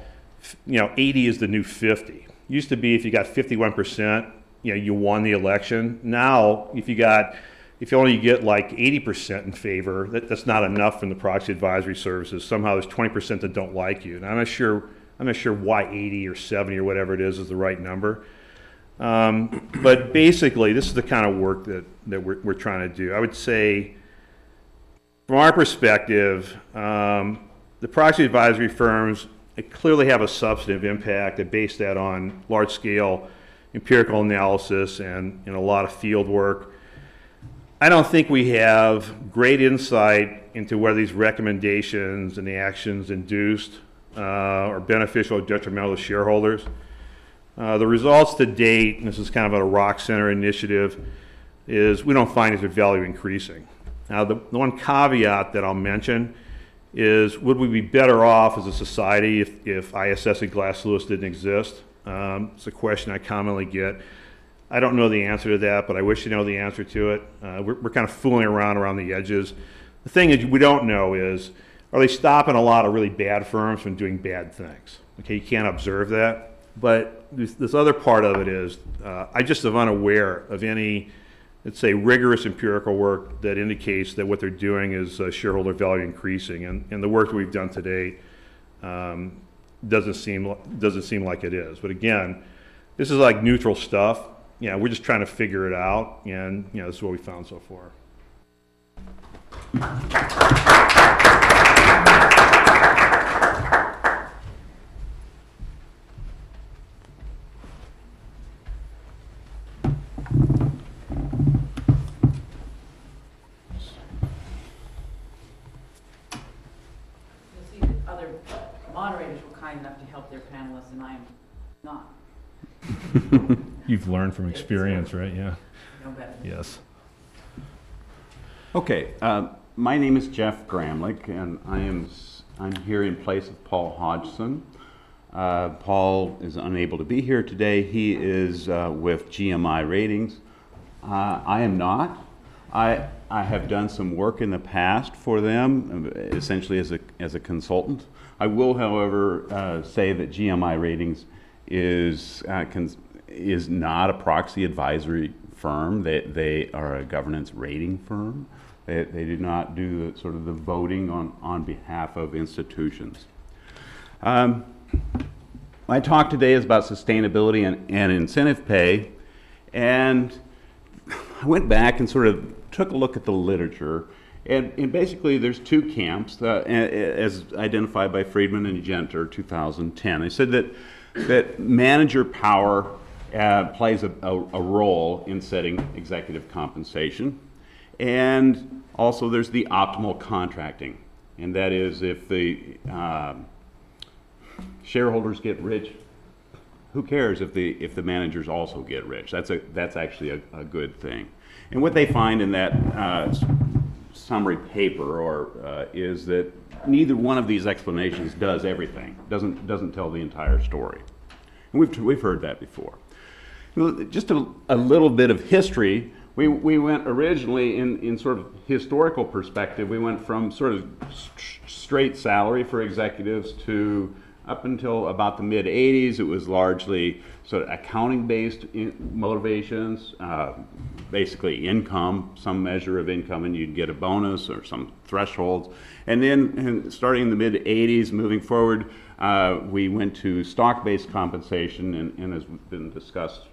80 is the new 50. Used to be if you got 51%, you won the election. Now, if you only get like 80% in favor, that's not enough from the proxy advisory services. Somehow there's 20% that don't like you. And I'm not sure why 80 or 70 or whatever it is the right number. But basically, this is the kind of work that we're trying to do. I would say, from our perspective, the proxy advisory firms clearly have a substantive impact. They base that on large-scale empirical analysis and a lot of field work. I don't think we have great insight into whether these recommendations and the actions induced are beneficial or detrimental to shareholders. The results to date, and this is kind of a Rock Center initiative, is we don't find their value increasing. Now, the one caveat that I'll mention is, would we be better off as a society if ISS and Glass Lewis didn't exist? It's a question I commonly get. I don't know the answer to that, but I wish to know the answer to it. We're kind of fooling around the edges. The thing is, we don't know is, are they stopping a lot of really bad firms from doing bad things? Okay, you can't observe that. But this other part of it is, I just am unaware of any, let's say, rigorous empirical work that indicates that what they're doing is shareholder value increasing. And the work that we've done to date doesn't seem like it is. But again, this is like neutral stuff. We're just trying to figure it out, and this is what we found so far. You'll see that other moderators were kind enough to help their panelists, and I am not. You've learned from experience, right? Yeah. No better. Yes. Okay, my name is Jeff Gramlich, and I'm here in place of Paul Hodgson. Paul is unable to be here today. He is with GMI Ratings. I am not. I have done some work in the past for them, essentially as a consultant. I will, however, say that GMI Ratings is not a proxy advisory firm. They are a governance rating firm. They do not do sort of the voting on behalf of institutions. My talk today is about sustainability and incentive pay, and I went back and sort of took a look at the literature, and basically there's two camps, as identified by Friedman and Genter, 2010. They said that manager power plays a role in setting executive compensation, and also there's the optimal contracting, and that is if the shareholders get rich, who cares if the managers also get rich? That's actually a good thing. And what they find in that summary paper is that neither one of these explanations does everything. Doesn't tell the entire story. And we've heard that before. Just a little bit of history. We went originally in sort of historical perspective. We went from sort of straight salary for executives to up until about the mid-'80s, it was largely sort of accounting-based motivations, basically income, some measure of income, and you'd get a bonus or some thresholds. And then starting in the mid-'80s, moving forward, we went to stock-based compensation, and has been discussed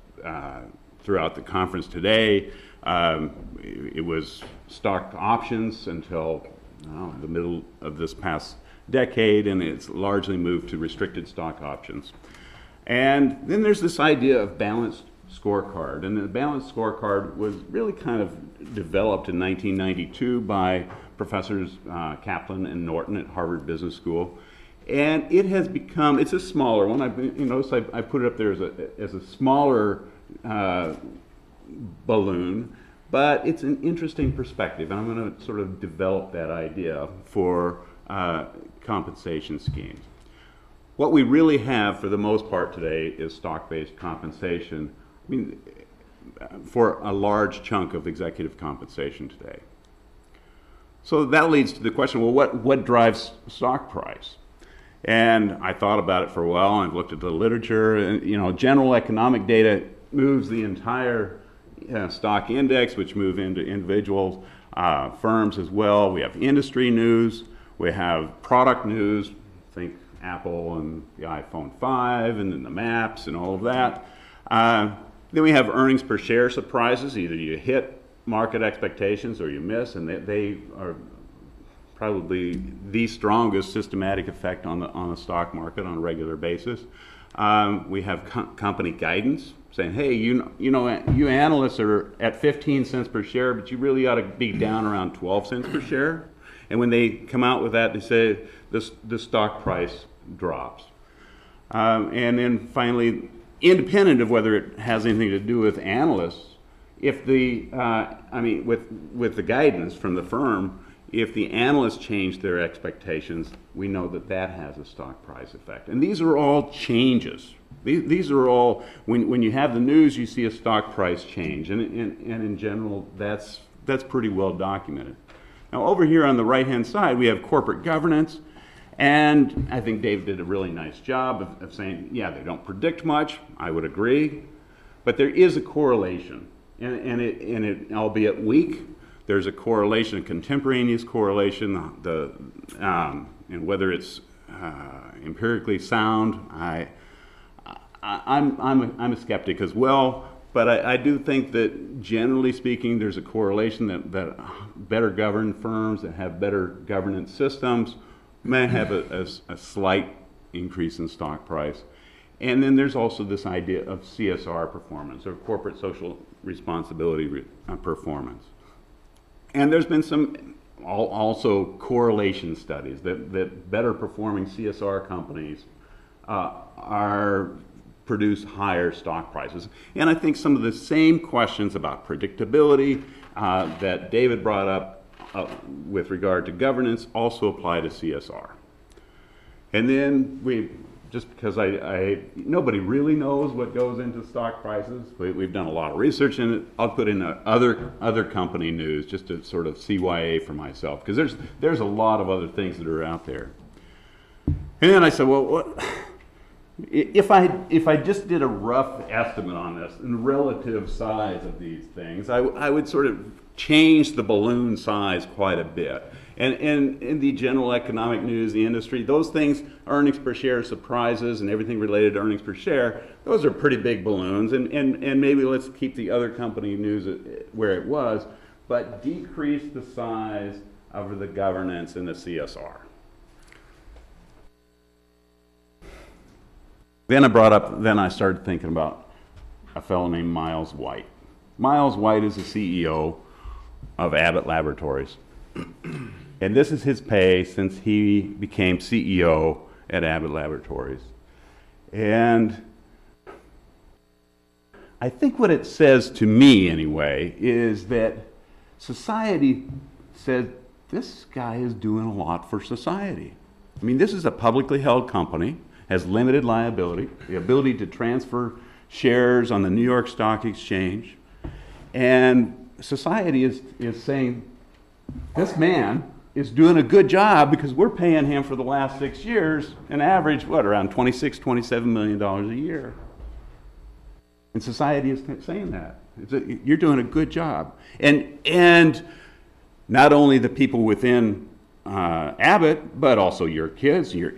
throughout the conference today. It was stock options until the middle of this past decade, and it's largely moved to restricted stock options. And then there's this idea of balanced scorecard, and the balanced scorecard was really kind of developed in 1992 by professors Kaplan and Norton at Harvard Business School, and it has become, it's a smaller one. You notice I put it up there as a smaller balloon, but it's an interesting perspective, and I'm going to sort of develop that idea for compensation schemes. What we really have for the most part today is stock-based compensation, I mean, for a large chunk of executive compensation today. So that leads to the question, well, what drives stock price? And I thought about it for a while, and I've looked at the literature, and general economic data moves the entire stock index, which move into individual firms as well. We have industry news, we have product news, think Apple and the iPhone 5 and then the maps and all of that. Then we have earnings per share surprises. Either you hit market expectations or you miss, and they are probably the strongest systematic effect on the stock market on a regular basis. We have company guidance saying, hey, you analysts are at 15 cents per share, but you really ought to be down around 12 cents per share. And when they come out with that, they say the stock price drops. And then finally, independent of whether it has anything to do with analysts, if the, with the guidance from the firm, if the analysts change their expectations, we know that has a stock price effect. And these are all changes. These are all, when you have the news, you see a stock price change. And in general, that's pretty well documented. Now over here on the right-hand side, we have corporate governance. And I think Dave did a really nice job of saying, yeah, they don't predict much. I would agree. But there is a correlation. And it, albeit weak, there's a correlation, a contemporaneous correlation, and whether it's empirically sound, I'm a skeptic as well, but I do think that generally speaking, there's a correlation that better governed firms that have better governance systems may have a slight increase in stock price. And then there's also this idea of CSR performance, or corporate social responsibility performance. And there's been some also correlation studies that better performing CSR companies produce higher stock prices. And I think some of the same questions about predictability that David brought up with regard to governance also apply to CSR. And then just because nobody really knows what goes into stock prices. We've done a lot of research in it. I'll put in other company news just to sort of CYA for myself, because there's a lot of other things that are out there. And then I said, well, what if I just did a rough estimate on this and the relative size of these things, I would sort of change the balloon size quite a bit. And in the general economic news, the industry, those things, earnings per share surprises and everything related to earnings per share, those are pretty big balloons. And maybe let's keep the other company news where it was, but decrease the size of the governance and the CSR. Then I started thinking about a fellow named Miles White. Miles White is the CEO of Abbott Laboratories. And this is his pay since he became CEO at Abbott Laboratories. And I think what it says to me, anyway, is that society said, this guy is doing a lot for society. I mean, this is a publicly held company, has limited liability, the ability to transfer shares on the New York Stock Exchange. And society is saying, this man is doing a good job because we're paying him for the last 6 years an average, around $26, $27 million a year. And society is saying that. You're doing a good job. And not only the people within Abbott, but also your kids, your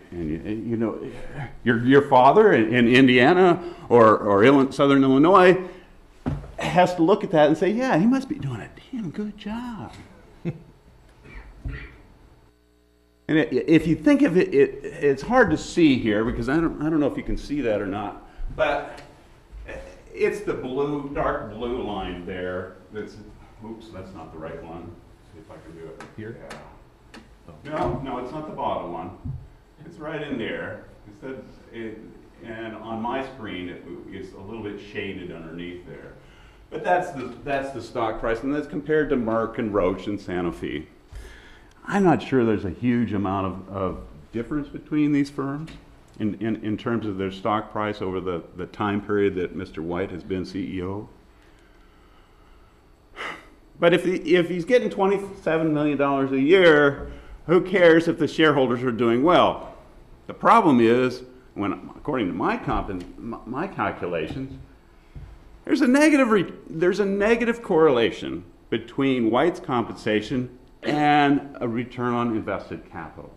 father in Indiana or Southern Illinois has to look at that and say, yeah, he must be doing a damn good job. And if you think of it, it's hard to see here because I don't know if you can see that or not, but it's the blue, dark blue line there. Oops, that's not the right one. See if I can do it here. Yeah. No, it's not the bottom one. It's right in there. And on my screen, it's a little bit shaded underneath there. But that's the stock price, and that's compared to Merck and Roche and Sanofi. I'm not sure there's a huge amount of difference between these firms in terms of their stock price over the time period that Mr. White has been CEO. But if he's getting $27 million a year, who cares if the shareholders are doing well? The problem is, according to my calculations, there's a negative correlation between White's compensation and a return on invested capital.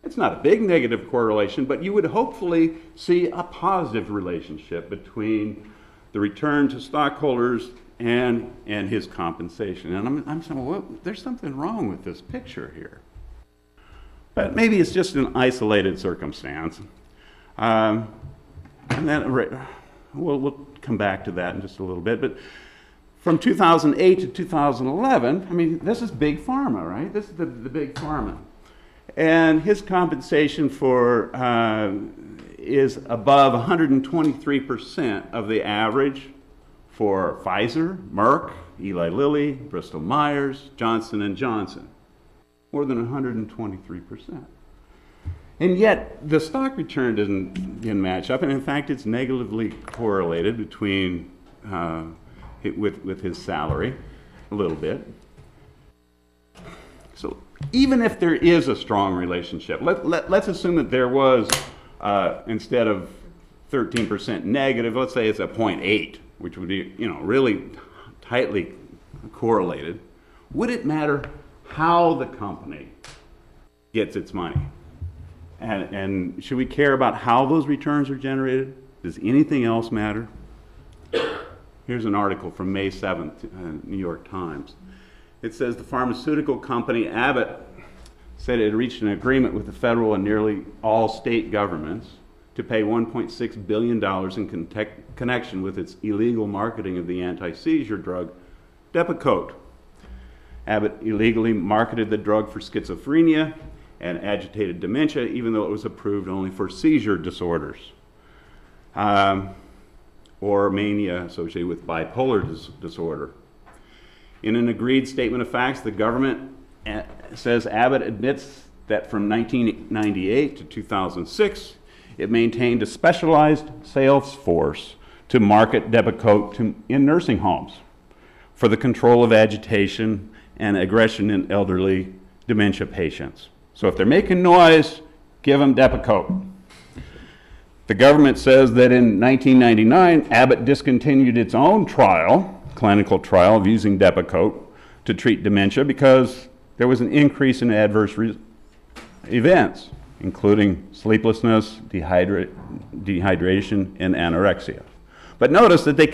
It's not a big negative correlation, but you would hopefully see a positive relationship between the return to stockholders and his compensation. And I'm saying, well, there's something wrong with this picture here. But maybe it's just an isolated circumstance. And then we'll come back to that in just a little bit. But from 2008 to 2011, I mean, this is big pharma, right? This is the big pharma. And his compensation is above 123% of the average for Pfizer, Merck, Eli Lilly, Bristol Myers, Johnson & Johnson. More than 123%. And yet, the stock return didn't match up, and in fact, it's negatively correlated between with his salary a little bit. So even if there is a strong relationship, let's assume that there was, instead of 13% negative, let's say it's a 0.8, which would be really tightly correlated. Would it matter how the company gets its money? And should we care about how those returns are generated? Does anything else matter? Here's an article from May 7th, New York Times. It says the pharmaceutical company Abbott said it had reached an agreement with the federal and nearly all state governments to pay $1.6 billion in connection with its illegal marketing of the anti-seizure drug Depakote. Abbott illegally marketed the drug for schizophrenia and agitated dementia, even though it was approved only for seizure disorders or mania associated with bipolar disorder. In an agreed statement of facts, the government says Abbott admits that from 1998 to 2006, It maintained a specialized sales force to market Depakote in nursing homes for the control of agitation and aggression in elderly dementia patients. So if they're making noise, give them Depakote. The government says that in 1999, Abbott discontinued its own clinical trial of using Depakote to treat dementia because there was an increase in adverse events, including sleeplessness, dehydration, and anorexia. But notice that they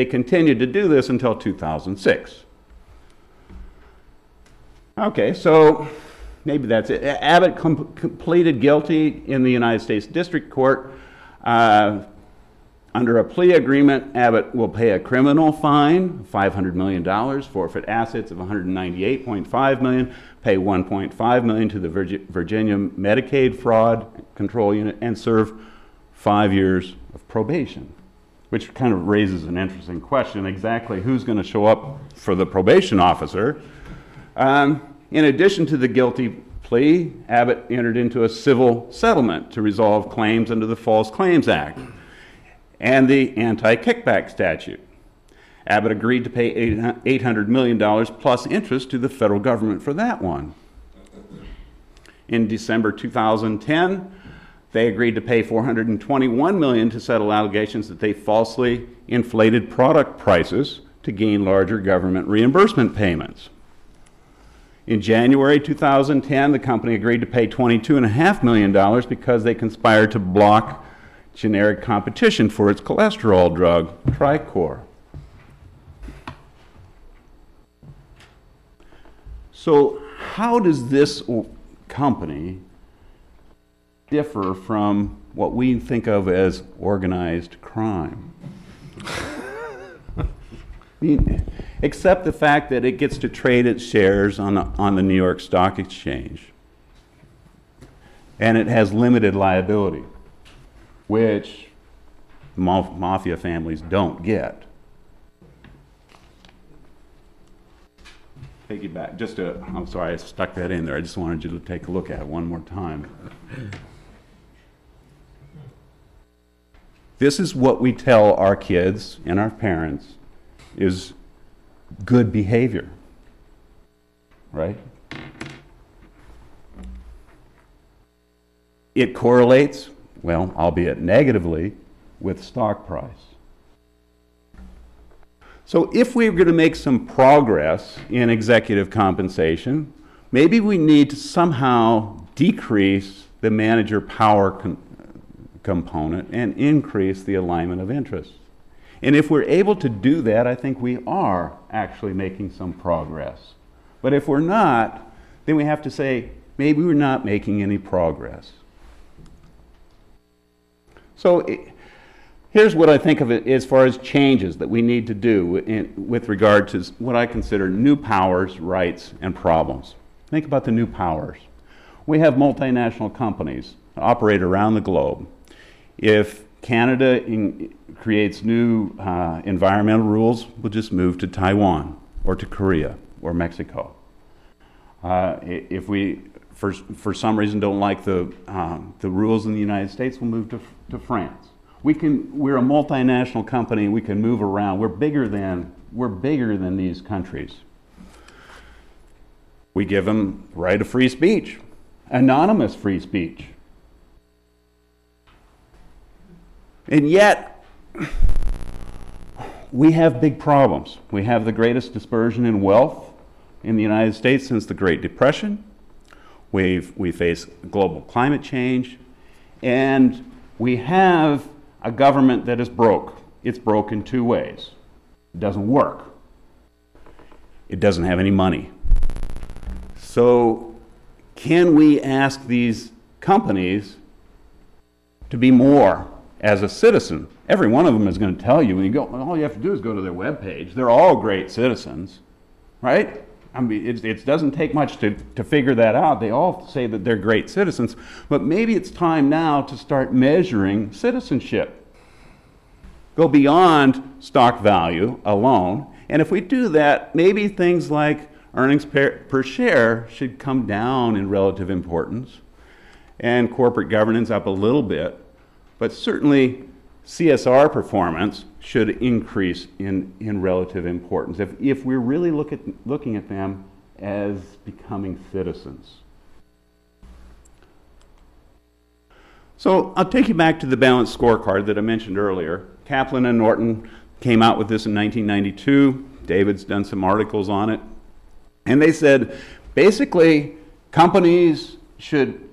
continued to do this until 2006. Okay, so maybe that's it. Abbott pleaded guilty in the United States District Court. Under a plea agreement, Abbott will pay a criminal fine of $500 million, forfeit assets of $198.5 million, pay $1.5 million to the Virginia Medicaid Fraud Control Unit, and serve 5 years of probation, which kind of raises an interesting question, exactly who's going to show up for the probation officer. In addition to the guilty plea, Abbott entered into a civil settlement to resolve claims under the False Claims Act and the anti-kickback statute. Abbott agreed to pay $800 million plus interest to the federal government for that one. In December 2010, they agreed to pay $421 million to settle allegations that they falsely inflated product prices to gain larger government reimbursement payments. In January 2010, the company agreed to pay $22.5 million because they conspired to block generic competition for its cholesterol drug, Tricor. So how does this company differ from what we think of as organized crime? Except the fact that it gets to trade its shares on the New York Stock Exchange. And it has limited liability, which mafia families don't get. Take it back. I'm sorry I stuck that in there. I just wanted you to take a look at it one more time. This is what we tell our kids and our parents is good behavior, right? It correlates, well, albeit negatively, with stock price. So if we're going to make some progress in executive compensation, maybe we need to somehow decrease the manager power component and increase the alignment of interests. And if we're able to do that, I think we are actually making some progress. But if we're not, then we have to say, maybe we're not making any progress. So here's what I think of it as far as changes that we need to do with regard to what I consider new powers, rights, and problems. Think about the new powers. We have multinational companies that operate around the globe. If Canada creates new environmental rules, we'll just move to Taiwan or to Korea or Mexico. If we, for some reason, don't like the rules in the United States, we'll move to France. We're a multinational company. We can move around. We're bigger than these countries. We give them right of free speech, anonymous free speech. And yet, we have big problems. We have the greatest dispersion in wealth in the United States since the Great Depression. We face global climate change. And we have a government that is broke. It's broke in two ways. It doesn't work. It doesn't have any money. So can we ask these companies to be more as a citizen? Every one of them is going to tell you, when you go, all you have to do is go to their webpage. They're all great citizens, right? I mean, it doesn't take much to figure that out. They all say that they're great citizens, but maybe it's time now to start measuring citizenship. Go beyond stock value alone, and if we do that, maybe things like earnings per share should come down in relative importance, and corporate governance up a little bit, But certainly CSR performance should increase in relative importance if we're really looking at them as becoming citizens. So I'll take you back to the balanced scorecard that I mentioned earlier. Kaplan and Norton came out with this in 1992. David's done some articles on it. And they said, basically, companies should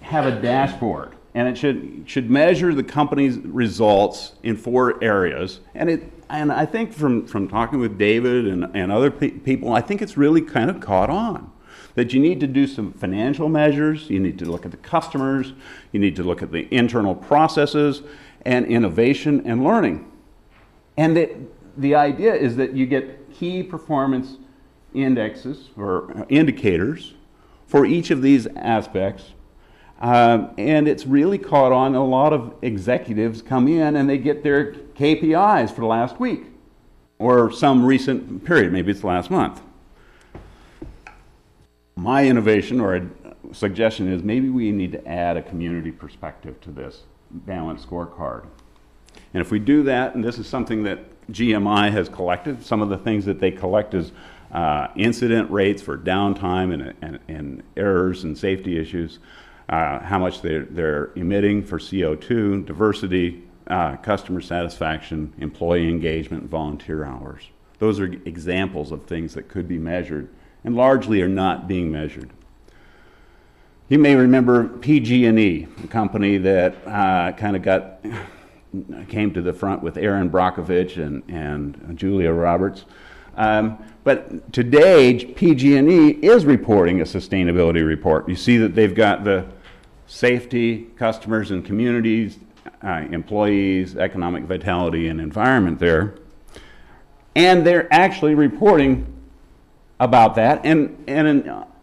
have a dashboard, and it should measure the company's results in 4 areas. And I think from talking with David and other people, I think it's really kind of caught on. That you need to do some financial measures, you need to look at the customers, you need to look at the internal processes, and innovation and learning. And the idea is that you get key performance indexes or indicators for each of these aspects. And it's really caught on. A lot of executives come in and they get their KPIs for the last week or some recent period, maybe it's last month. My innovation or suggestion is maybe we need to add a community perspective to this balanced scorecard. And if we do that, and this is something that GMI has collected, some of the things that they collect is incident rates for downtime and errors and safety issues, how much they're emitting for CO2, diversity, customer satisfaction, employee engagement, and volunteer hours. Those are examples of things that could be measured and largely are not being measured. You may remember PG&E, a company that kind of came to the front with Aaron Brockovich and Julia Roberts. But today, PG&E is reporting a sustainability report. You see that they've got the safety, customers and communities, employees, economic vitality, and environment there. And they're actually reporting about that, and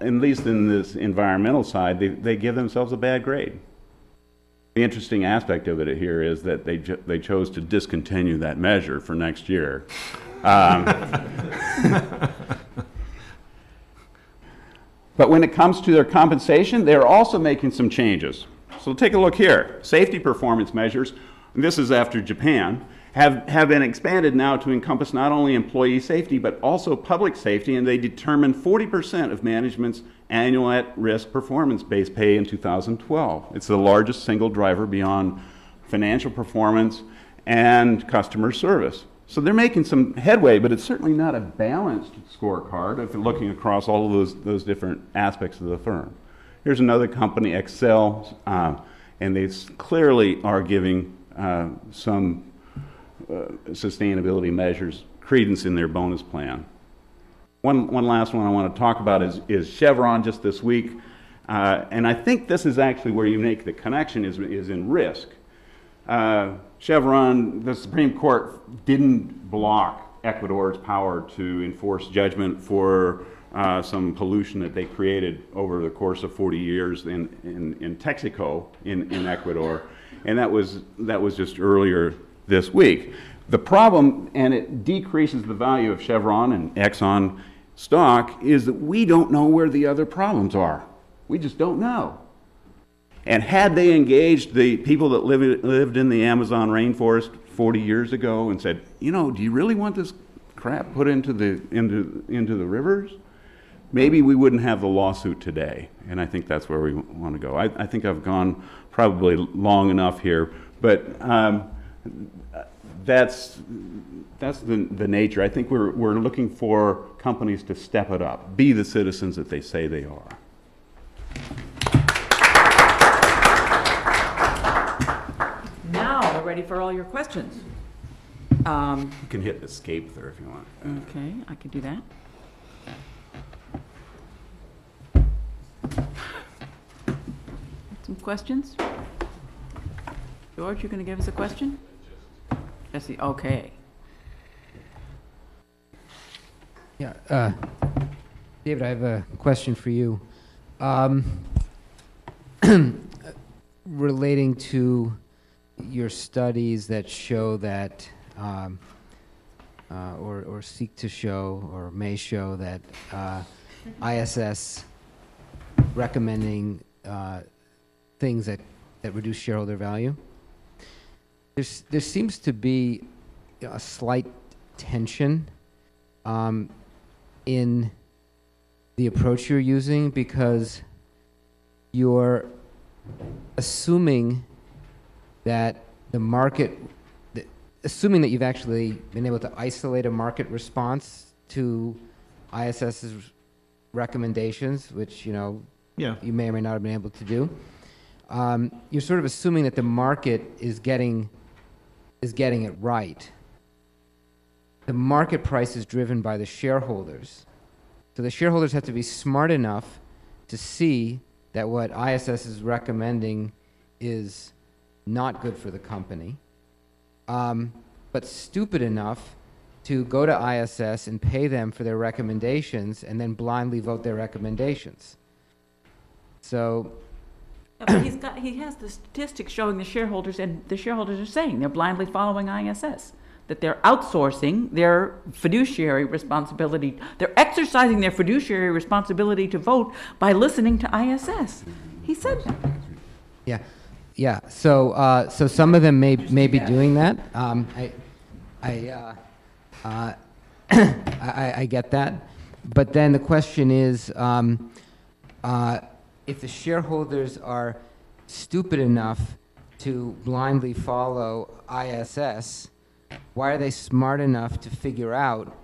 at least in this environmental side, they give themselves a bad grade. The interesting aspect of it here is that they chose to discontinue that measure for next year. But when it comes to their compensation, they're also making some changes. So take a look here. Safety performance measures, and this is after Japan, have been expanded now to encompass not only employee safety, but also public safety, and they determined 40% of management's annual at-risk performance-based pay in 2012. It's the largest single driver beyond financial performance and customer service. So they're making some headway, but it's certainly not a balanced scorecard if you're looking across all of those different aspects of the firm. Here's another company, Excel, and they clearly are giving some sustainability measures credence in their bonus plan. One last one I want to talk about is Chevron just this week. And I think this is actually where you make the connection is in risk. Chevron, the Supreme Court didn't block Ecuador's power to enforce judgment for some pollution that they created over the course of 40 years in Texaco in Ecuador. And that was just earlier this week. The problem, and it decreases the value of Chevron and Exxon stock, is that we don't know where the other problems are. We just don't know. And had they engaged the people that lived in the Amazon rainforest 40 years ago and said, you know, do you really want this crap put into the rivers? Maybe we wouldn't have the lawsuit today. And I think that's where we want to go. I think I've gone probably long enough here, but that's the nature. I think we're looking for companies to step it up, be the citizens that they say they are. Now we're ready for all your questions. You can hit escape there if you want. Okay, I could do that. Some questions? George, you're going to give us a question? Jesse, okay. Yeah, David, I have a question for you. Relating to your studies that show that, or seek to show, or may show that ISS recommending things that reduce shareholder value, there seems to be a slight tension in the approach you're using, because you're assuming that the market, assuming that you've actually been able to isolate a market response to ISS's recommendations, which, you know, Yeah. you may or may not have been able to do. You're sort of assuming that the market is getting it right. The market price is driven by the shareholders. So the shareholders have to be smart enough to see that what ISS is recommending is not good for the company, but stupid enough to go to ISS and pay them for their recommendations and then blindly vote their recommendations. So Yeah, but he has the statistics showing the shareholders, and the shareholders are saying they're blindly following ISS, that they're outsourcing their fiduciary responsibility. They're exercising their fiduciary responsibility to vote by listening to ISS. He said that. yeah, yeah. So so some of them may be doing that. I get that, but then the question is, if the shareholders are stupid enough to blindly follow ISS, why are they smart enough to figure out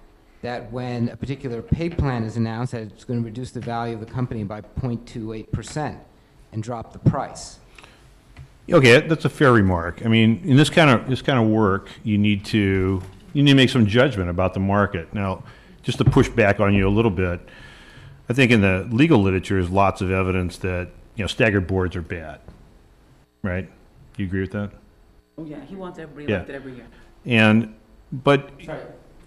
that when a particular pay plan is announced, that it's going to reduce the value of the company by 0.28% and drop the price? Okay, that's a fair remark. I mean, in this kind of work, you need to make some judgment about the market. Now, just to push back on you a little bit, I think in the legal literature is lots of evidence that, you know, staggered boards are bad, right? Do you agree with that? Oh, yeah, he wants everybody Yeah. elected every year. But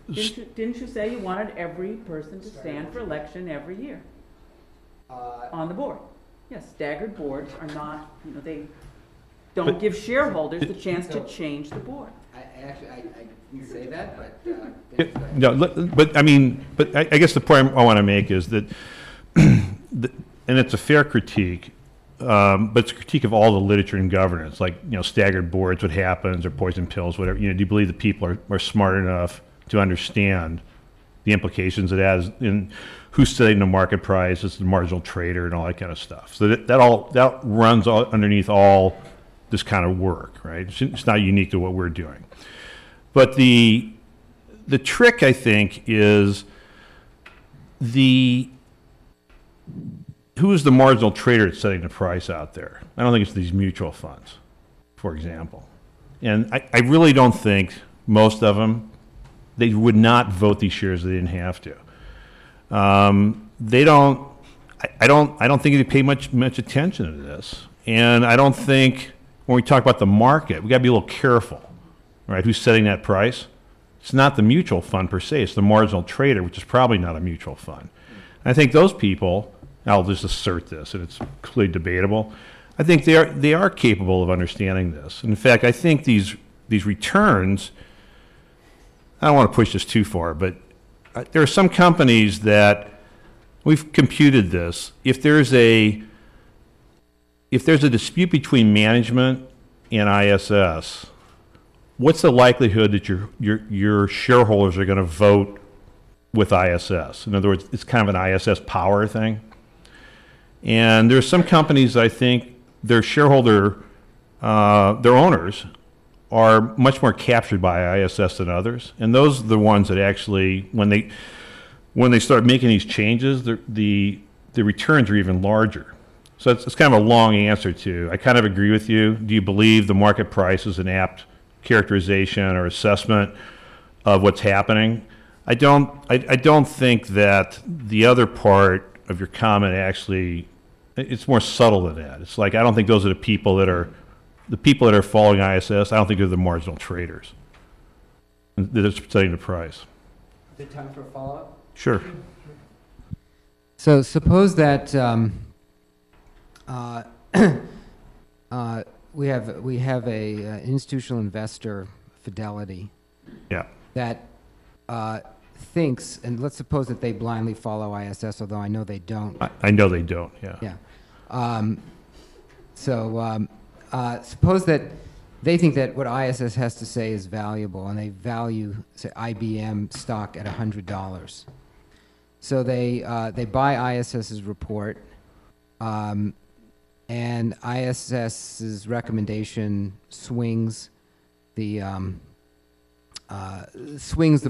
Didn't you say you wanted every person to stand for election every year on the board? Yes, staggered boards are not, you know, they don't give shareholders the chance to change the board. I didn't say that, but... no, but I guess the point I want to make is that, and it's a fair critique, but it's a critique of all the literature in governance, like, you know, staggered boards, what happens, or poison pills, whatever. You know, do you believe that people are smart enough to understand the implications it has in who's setting the market price, is the marginal trader, and all that kind of stuff? So that runs underneath all this kind of work, right? It's not unique to what we're doing. But the trick, I think, is who is the marginal trader that's setting the price out there? I don't think it's these mutual funds, for example. And I really don't think most of them, they would not vote these shares if they didn't have to. They don't. I don't think they pay much attention to this. And I don't think when we talk about the market, we got to be a little careful, right? Who's setting that price? It's not the mutual fund per se. It's the marginal trader, which is probably not a mutual fund. And I think those people, I'll just assert this, and it's clearly debatable. I think they are capable of understanding this. And in fact, I think these returns, I don't want to push this too far, but there are some companies that we've computed this. If there's a dispute between management and ISS, what's the likelihood that your shareholders are going to vote with ISS? In other words, it's kind of an ISS power thing. And there are some companies, I think, their owners are much more captured by ISS than others. And those are the ones that actually, when they start making these changes, the returns are even larger. So it's kind of a long answer to, I kind of agree with you. Do you believe the market price is an apt characterization or assessment of what's happening? I don't think that the other part of your comment actually, it's more subtle than that. It's like, I don't think those are the people that are following ISS. I don't think they're the marginal traders that are setting the price. Is it time for a follow-up? Sure. So suppose that we have a institutional investor, Fidelity, Yeah. that thinks, and let's suppose that they blindly follow ISS, although I know they don't. I know they don't, yeah. Yeah. Suppose that they think that what ISS has to say is valuable, and they value, say, IBM stock at $100. So they buy ISS's report, and ISS's recommendation swings the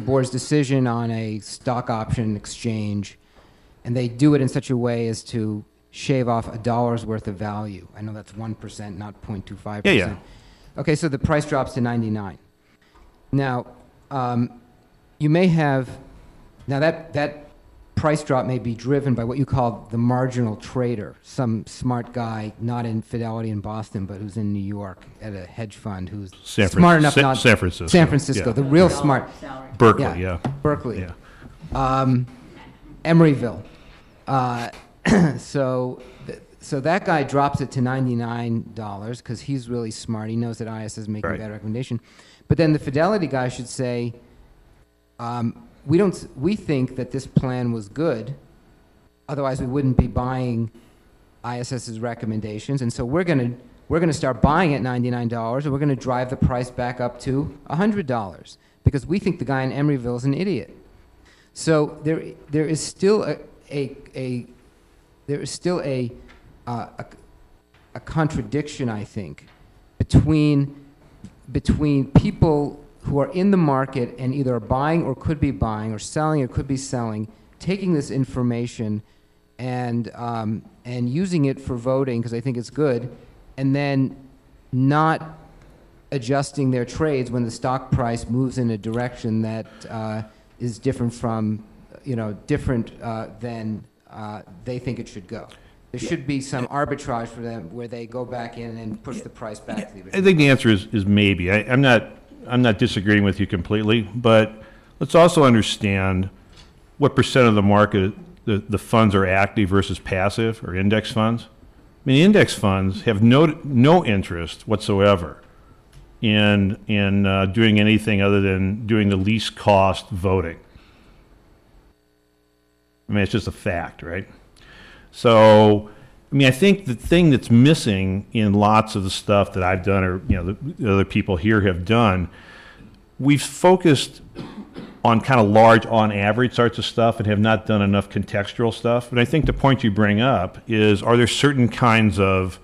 board's decision on a stock option exchange, and they do it in such a way as to shave off $1 worth of value. I know that's 1%, not 0.25%. Yeah. Okay, so the price drops to 99. Now, you may have, now that price drop may be driven by what you call the marginal trader, some smart guy, not in Fidelity in Boston, but who's in New York at a hedge fund, who's smart enough not... San Francisco. San Francisco, Yeah. the real smart... Berkeley, yeah. Berkeley. Yeah. Emeryville. So that guy drops it to $99 because he's really smart. He knows that IS is making a better recommendation. But then the Fidelity guy should say, we think that this plan was good. Otherwise, we wouldn't be buying ISS's recommendations. And so we're going to start buying at $99, and we're going to drive the price back up to $100 because we think the guy in Emeryville is an idiot. So there is still a contradiction, I think, between people who are in the market and either are buying or could be buying or selling or could be selling, taking this information and using it for voting because they think it's good, and then not adjusting their trades when the stock price moves in a direction that is different from, than they think it should go. There should be some arbitrage for them where they go back in and push the price back to the original. I think the answer is maybe. I'm not disagreeing with you completely, but let's also understand what percent of the market the funds are active versus passive or index funds. I mean, index funds have no interest whatsoever in doing anything other than doing the least cost voting. I mean, it's just a fact, right? So, I mean, I think the thing that's missing in lots of the stuff that I've done or, the other people here have done, we've focused on kind of large on average sorts of stuff and have not done enough contextual stuff. And I think the point you bring up is, are there certain kinds of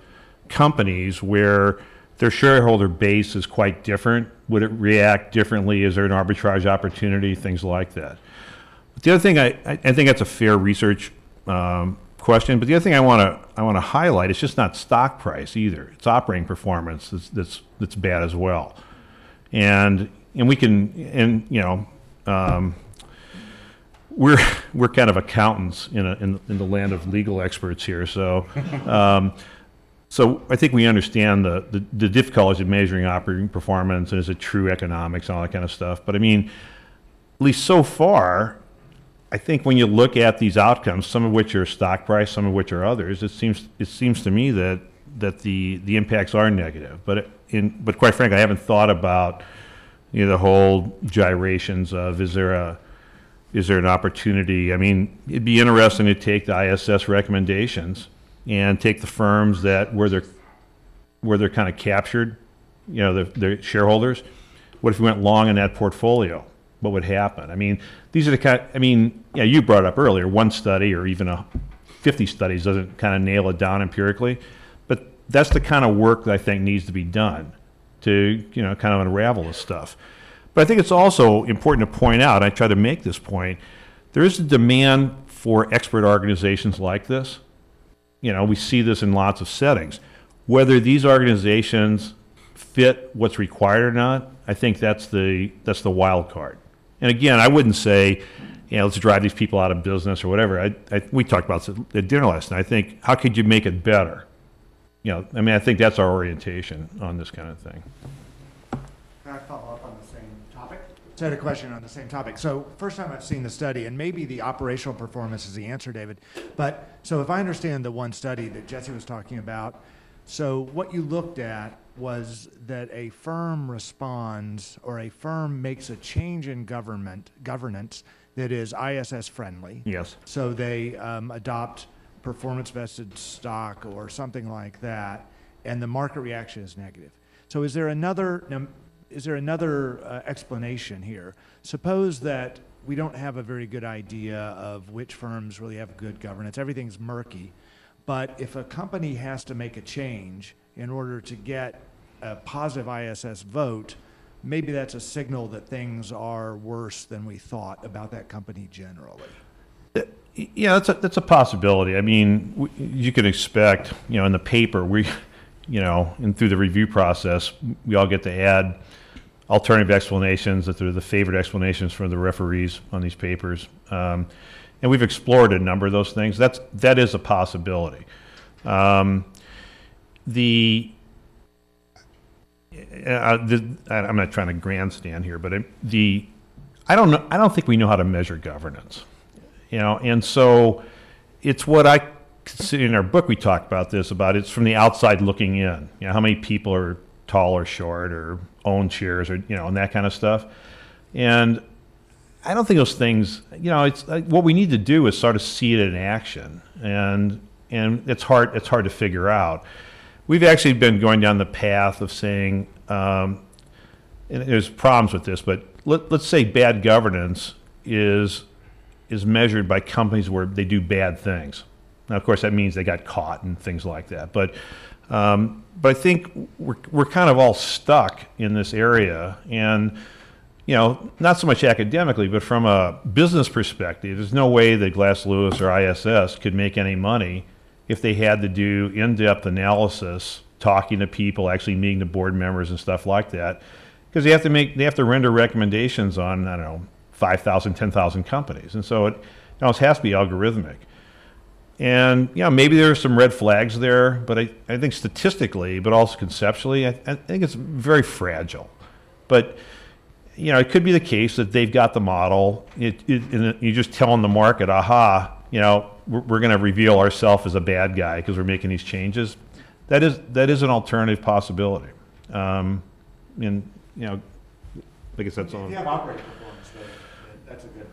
companies where their shareholder base is quite different? Would it react differently? Is there an arbitrage opportunity? Things like that. But the other thing, I think that's a fair research question. But the other thing I want to highlight is just not stock price either. It's operating performance that's bad as well. And we can we're kind of accountants in the land of legal experts here. So so I think we understand the difficulties of measuring operating performance and is it true economics and all that kind of stuff. But I mean, at least so far, I think when you look at these outcomes, some of which are stock price, some of which are others, it seems to me that the impacts are negative. But quite frankly, I haven't thought about the whole gyrations of is there an opportunity? I mean, it'd be interesting to take the ISS recommendations and take the firms that where they're kind of captured, the shareholders. What if we went long in that portfolio? What would happen? I mean, these are the kind. I mean, you brought up earlier, one study or even 50 studies doesn't kind of nail it down empirically, but that's the kind of work that I think needs to be done to kind of unravel this stuff. But I think it's also important to point out, I try to make this point, there is a demand for expert organizations like this. We see this in lots of settings. Whether these organizations fit what's required or not, I think that's the wild card. And again, I wouldn't say, let's drive these people out of business or whatever. We talked about this at dinner last night. I think, how could you make it better? I think that's our orientation on this kind of thing. Can I follow up on the same topic? So I had a question on the same topic. So first time I've seen the study, and maybe the operational performance is the answer, David. But so if I understand the one study that Jesse was talking about, so what you looked at was that a firm responds or a firm makes a change in governance that is ISS friendly. Yes. So they adopt performance vested stock or something like that, and the market reaction is negative. So is there another explanation here? Suppose that we don't have a very good idea of which firms really have good governance. Everything's murky. But if a company has to make a change in order to get a positive ISS vote, maybe that's a signal that things are worse than we thought about that company generally. Yeah, that's a possibility. I mean, you could expect, in the paper, and through the review process, we all get to add alternative explanations that are the favorite explanations from the referees on these papers. And we've explored a number of those things. That is a possibility. I'm not trying to grandstand here, but I don't think we know how to measure governance. And so it's what I consider, in our book we talk about this, it's from the outside looking in. How many people are tall or short or own shares or, and that kind of stuff. And I don't think those things, it's what we need to do is sort of see it in action. And it's hard to figure out. We've actually been going down the path of saying, and there's problems with this, but let's say bad governance is measured by companies where they do bad things. Now, of course, that means they got caught and things like that. But I think we're kind of all stuck in this area, and not so much academically, but from a business perspective, there's no way that Glass Lewis or ISS could make any money if they had to do in-depth analysis, talking to people, actually meeting the board members and stuff like that, because they have to render recommendations on 5,000, 10,000 companies, and so it has to be algorithmic. And maybe there are some red flags there, but I think statistically, but also conceptually, I think it's very fragile. But it could be the case that they've got the model. You're just telling the market, aha, we're going to reveal ourselves as a bad guy because we're making these changes. That is an alternative possibility. I guess that's all. If you have operating performance, that's a good.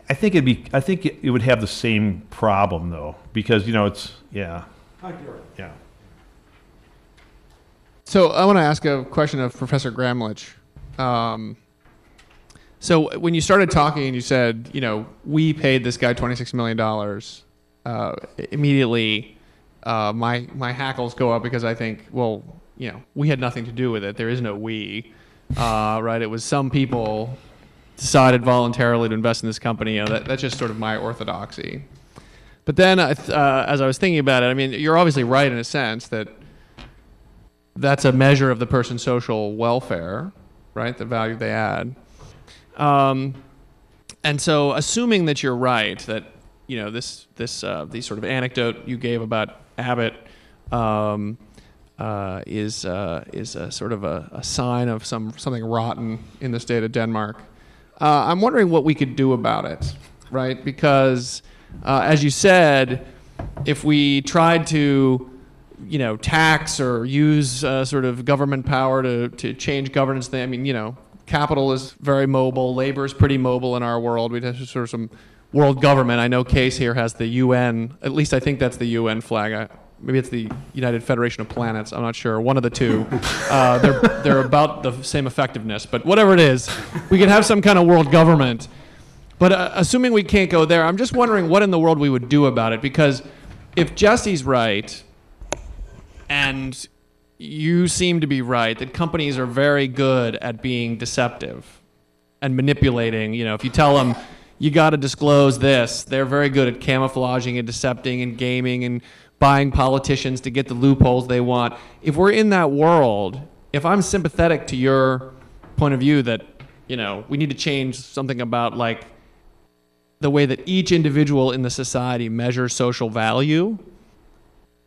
I think it'd be a check. I think it would have the same problem though, because it's yeah. So I want to ask a question of Professor Gramlich. So when you started talking and you said, we paid this guy $26 million, immediately my hackles go up because I think, well, we had nothing to do with it. There is no we, right? It was some people decided voluntarily to invest in this company. That's just sort of my orthodoxy. But then as I was thinking about it, I mean, you're obviously right in a sense that that's a measure of the person's social welfare, right? The value they add. And so assuming that you're right, that, this sort of anecdote you gave about Abbott is a sort of a sign of something rotten in the state of Denmark. I'm wondering what we could do about it, right? Because, as you said, if we tried to, tax or use sort of government power to change governance, capital is very mobile, labor is pretty mobile in our world. We'd have sort of some world government. I know Case here has the UN, at least I think that's the UN flag. Maybe it's the United Federation of Planets. I'm not sure. One of the two. They're about the same effectiveness, but whatever it is, we could have some kind of world government. But assuming we can't go there, I'm just wondering what in the world we would do about it. Because if Jesse's right, and you seem to be right, that companies are very good at being deceptive and manipulating. If you tell them you got to disclose this, they're very good at camouflaging and decepting and gaming and buying politicians to get the loopholes they want. If we're in that world, if I'm sympathetic to your point of view that, we need to change something about like the way that each individual in the society measures social value,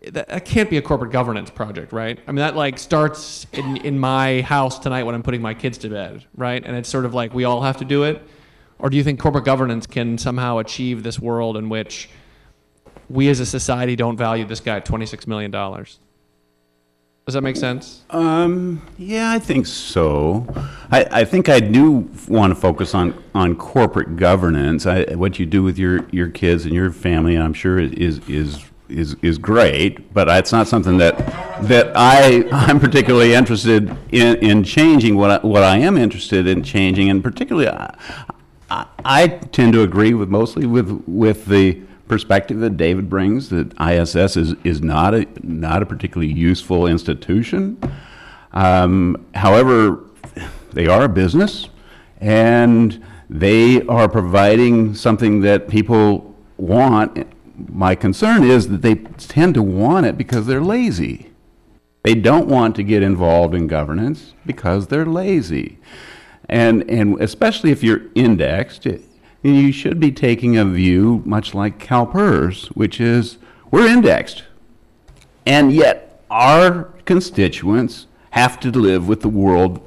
that can't be a corporate governance project, right? I mean, that like starts in my house tonight when I'm putting my kids to bed, right? And it's sort of like we all have to do it. Or do you think corporate governance can somehow achieve this world in which we as a society don't value this guy at $26 million? Does that make sense? Yeah, I think so. I think I do want to focus on corporate governance. What you do with your kids and your family, I'm sure is is great, but it's not something that I'm particularly interested in changing. What I am interested in changing, and particularly I tend to agree with mostly with the perspective that David brings, that ISS is not a particularly useful institution. However, they are a business, and they are providing something that people want. My concern is that they tend to want it because they're lazy. They don't want to get involved in governance because they're lazy. And especially if you're indexed, you should be taking a view much like CalPERS, which is we're indexed. And yet our constituents have to live with the world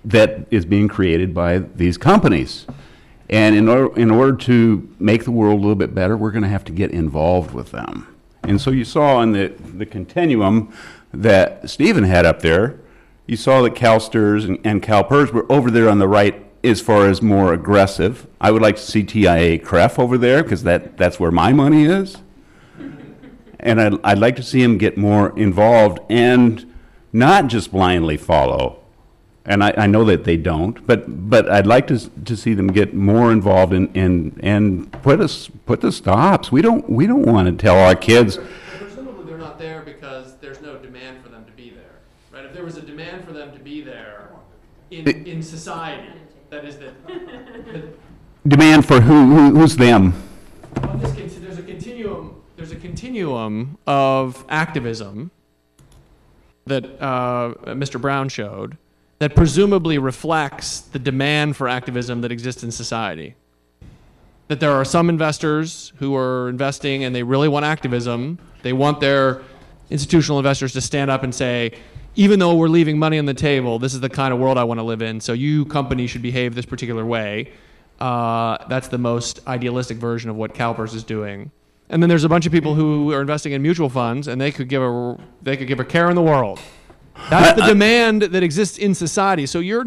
that is being created by these companies. And in order to make the world a little bit better, we're going to have to get involved with them. And so you saw in the continuum that Stephen had up there, you saw that CalSTRS and CalPERS were over there on the right as far as more aggressive. I would like to see TIAA CREF over there because that's where my money is. And I'd like to see them get more involved and not just blindly follow. And I know that they don't, but I'd like to see them get more involved and put the stops. We don't want to tell our kids. Presumably they're not there because there's no demand for them to be there, right? If there was a demand for them to be there in society, that is that. Demand for who's them? On this case, there's a continuum. There's a continuum of activism that Mr. Brown showed, that presumably reflects the demand for activism that exists in society. That there are some investors who are investing and they really want activism. They want their institutional investors to stand up and say, even though we're leaving money on the table, this is the kind of world I want to live in, so you company should behave this particular way. That's the most idealistic version of what CalPERS is doing. And then there's a bunch of people who are investing in mutual funds, and they could give a care in the world. That's the demand that exists in society. So you're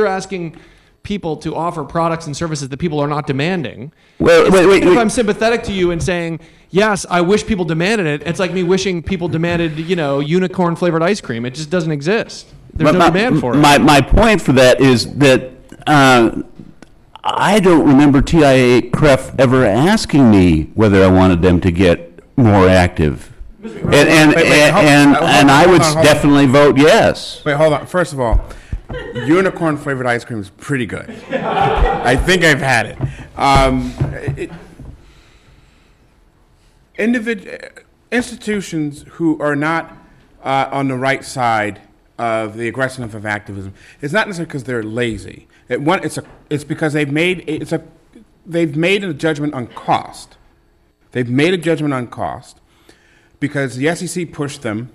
asking people to offer products and services that people are not demanding. Well, wait. If I'm sympathetic to you and saying, yes, I wish people demanded it, it's like me wishing people demanded, unicorn flavored ice cream. It just doesn't exist. There's no demand for it. My point for that is that I don't remember TIAA CREF ever asking me whether I wanted them to get more active. And I would definitely vote yes. Wait, hold on. First of all, unicorn flavored ice cream is pretty good. I think I've had it. Institutions who are not on the right side of the aggression of activism, it's not necessarily because they're lazy. It's because they've made a judgment on cost. They've made a judgment on cost. Because the SEC pushed them,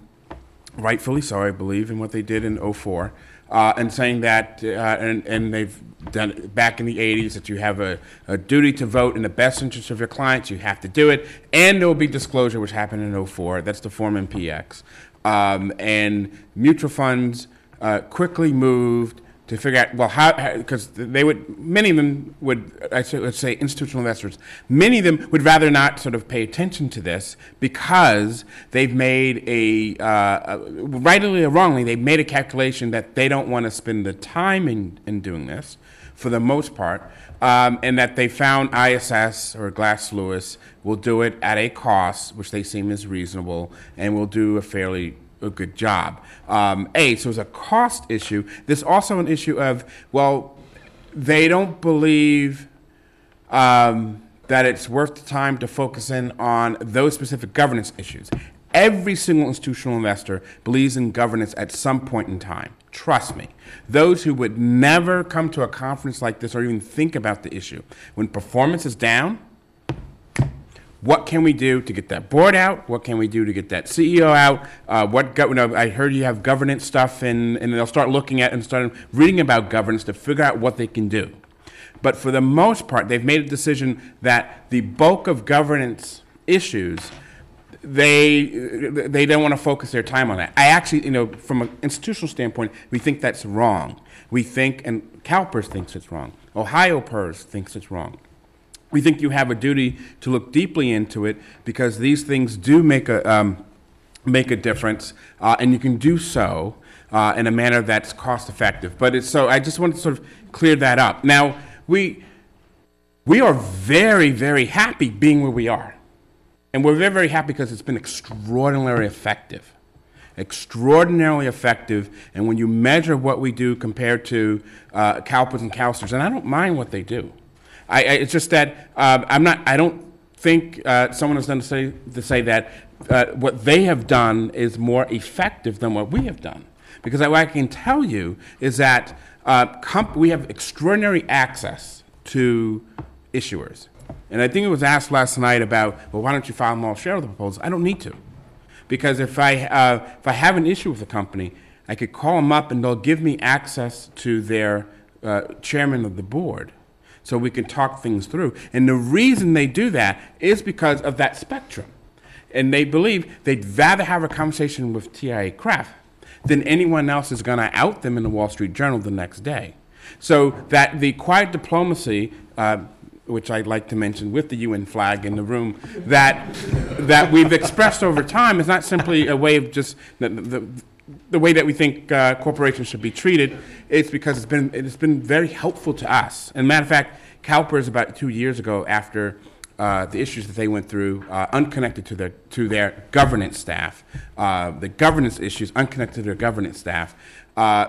rightfully so, I believe, in what they did in 2004, and saying that, and they've done it back in the 80s, that you have a duty to vote in the best interest of your clients, you have to do it, and there will be disclosure, which happened in 2004. That's the Form MPX. And mutual funds quickly moved to figure out, well, how, because many of them would, let's say institutional investors, many of them would rather not sort of pay attention to this because they've made rightly or wrongly, they've made a calculation that they don't want to spend the time in doing this, for the most part, and that they found ISS or Glass Lewis will do it at a cost, which they seem is reasonable, and will do a good job. So it's a cost issue. There's also an issue of, well, they don't believe that it's worth the time to focus in on those specific governance issues. Every single institutional investor believes in governance at some point in time. Trust me. Those who would never come to a conference like this or even think about the issue, when performance is down, what can we do to get that board out? What can we do to get that CEO out? I heard you have governance stuff, and they'll start looking at and start reading about governance to figure out what they can do. But for the most part, they've made a decision that the bulk of governance issues, they don't want to focus their time on that. I actually, from an institutional standpoint, we think that's wrong. We think, and CalPERS thinks it's wrong. Ohio PERS thinks it's wrong. we think you have a duty to look deeply into it because these things do make a difference, and you can do so in a manner that's cost effective. But it's so I just want to sort of clear that up. Now we are very, very happy being where we are, and we're very, very happy because it's been extraordinarily effective. Extraordinarily effective, and when you measure what we do compared to CalPERS and CalSTRS, and I don't mind what they do. It's just that I don't think someone has done to say that what they have done is more effective than what we have done. Because what I can tell you is that we have extraordinary access to issuers. And I think it was asked last night about, well, why don't you file more shareholder proposals? I don't need to. Because if I have an issue with a company, I could call them up and they'll give me access to their chairman of the board so we can talk things through. And the reason they do that is because of that spectrum. And they believe they'd rather have a conversation with TIAA Craft than anyone else is going to out them in the Wall Street Journal the next day. So that the quiet diplomacy, which I'd like to mention with the UN flag in the room, that we've expressed over time is not simply a way of just the way that we think corporations should be treated. It's because it's been very helpful to us. And matter of fact, CalPERS about 2 years ago, after the issues that they went through, unconnected to their governance staff, the governance issues unconnected to their governance staff,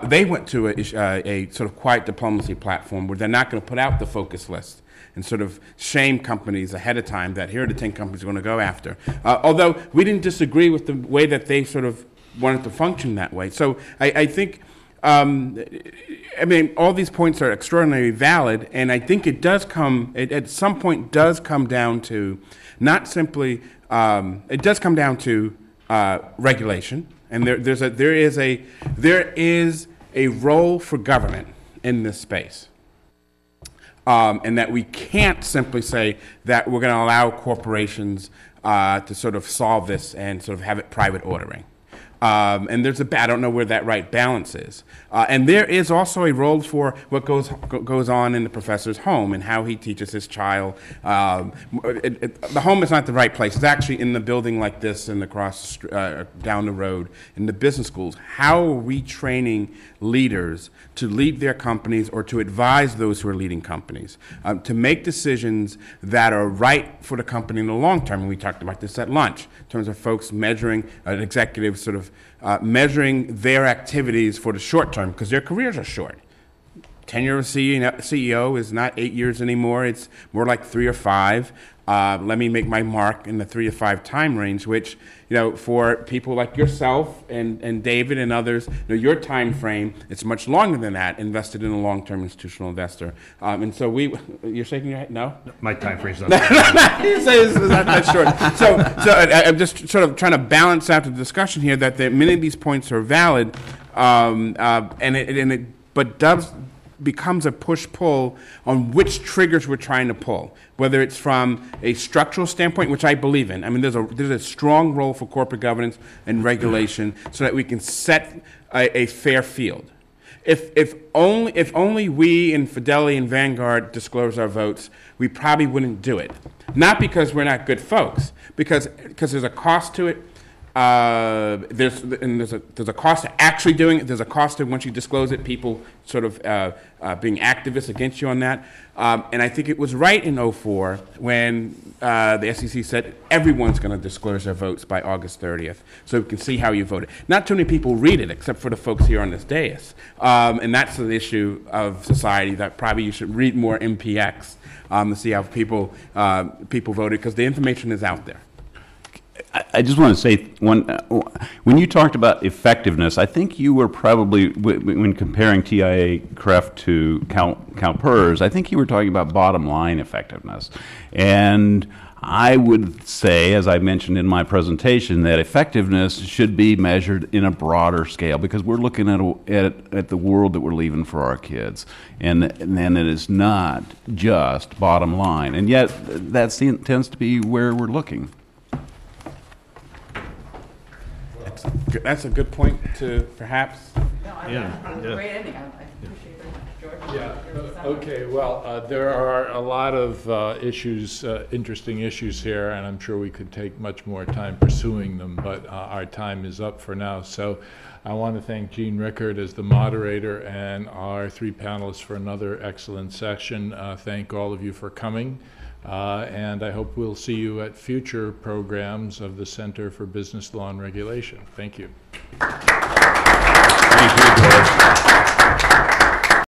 they went to a sort of quiet diplomacy platform where they're not going to put out the focus list and sort of shame companies ahead of time that here are the 10 companies we're going to go after. Although we didn't disagree with the way that they sort of wanted to function that way. So I think, I mean, all these points are extraordinarily valid, and I think it does come, at some point does come down to not simply, it does come down to regulation, and there is a role for government in this space. And that we can't simply say that we're going to allow corporations to sort of solve this and sort of have it private ordering. And I don't know where that right balance is. And there is also a role for what goes on in the professor's home and how he teaches his child. The home is not the right place. It's actually in the building like this and down the road in the business schools. How are we training leaders to lead their companies or to advise those who are leading companies, to make decisions that are right for the company in the long term? And we talked about this at lunch in terms of folks measuring, executives sort of measuring their activities for the short term because their careers are short. Tenure of CEO is not 8 years anymore. It's more like 3 or 5. Let me make my mark in the 3 to 5 time range, which, for people like yourself and David and others, your time frame, it's much longer than that, invested in a long-term institutional investor. And so you're shaking your head? No? My time frame's not. You say it's not that short. So I'm just sort of trying to balance out the discussion here that many of these points are valid, but does becomes a push-pull on which triggers we're trying to pull, whether it's from a structural standpoint, which I believe in. I mean, there's a strong role for corporate governance and regulation so that we can set a fair field. If only we in Fidelity and Vanguard disclose our votes, we probably wouldn't do it. Not because we're not good folks, because there's a cost to it. There's a cost to actually doing it. There's a cost to once you disclose it, people sort of being activists against you on that. And I think it was right in 2004 when the SEC said everyone's going to disclose their votes by August 30th, so we can see how you voted. Not too many people read it, except for the folks here on this dais. And that's the issue of society that probably you should read more MPX to see how people voted, because the information is out there. I just want to say, when you talked about effectiveness, I think you were probably, when comparing TIAA CREF to CalPERS, I think you were talking about bottom line effectiveness. And I would say, as I mentioned in my presentation, that effectiveness should be measured in a broader scale because we're looking at the world that we're leaving for our kids. And then it is not just bottom line. And yet, that tends to be where we're looking. That's a good point to perhaps. No, great ending. I appreciate it. Yeah, okay, well, there are a lot of issues, interesting issues here, and I'm sure we could take much more time pursuing them, but our time is up for now. So I want to thank Jean Rickard as the moderator and our three panelists for another excellent session. Thank all of you for coming, and I hope we'll see you at future programs of the Center for Business Law and Regulation. Thank you.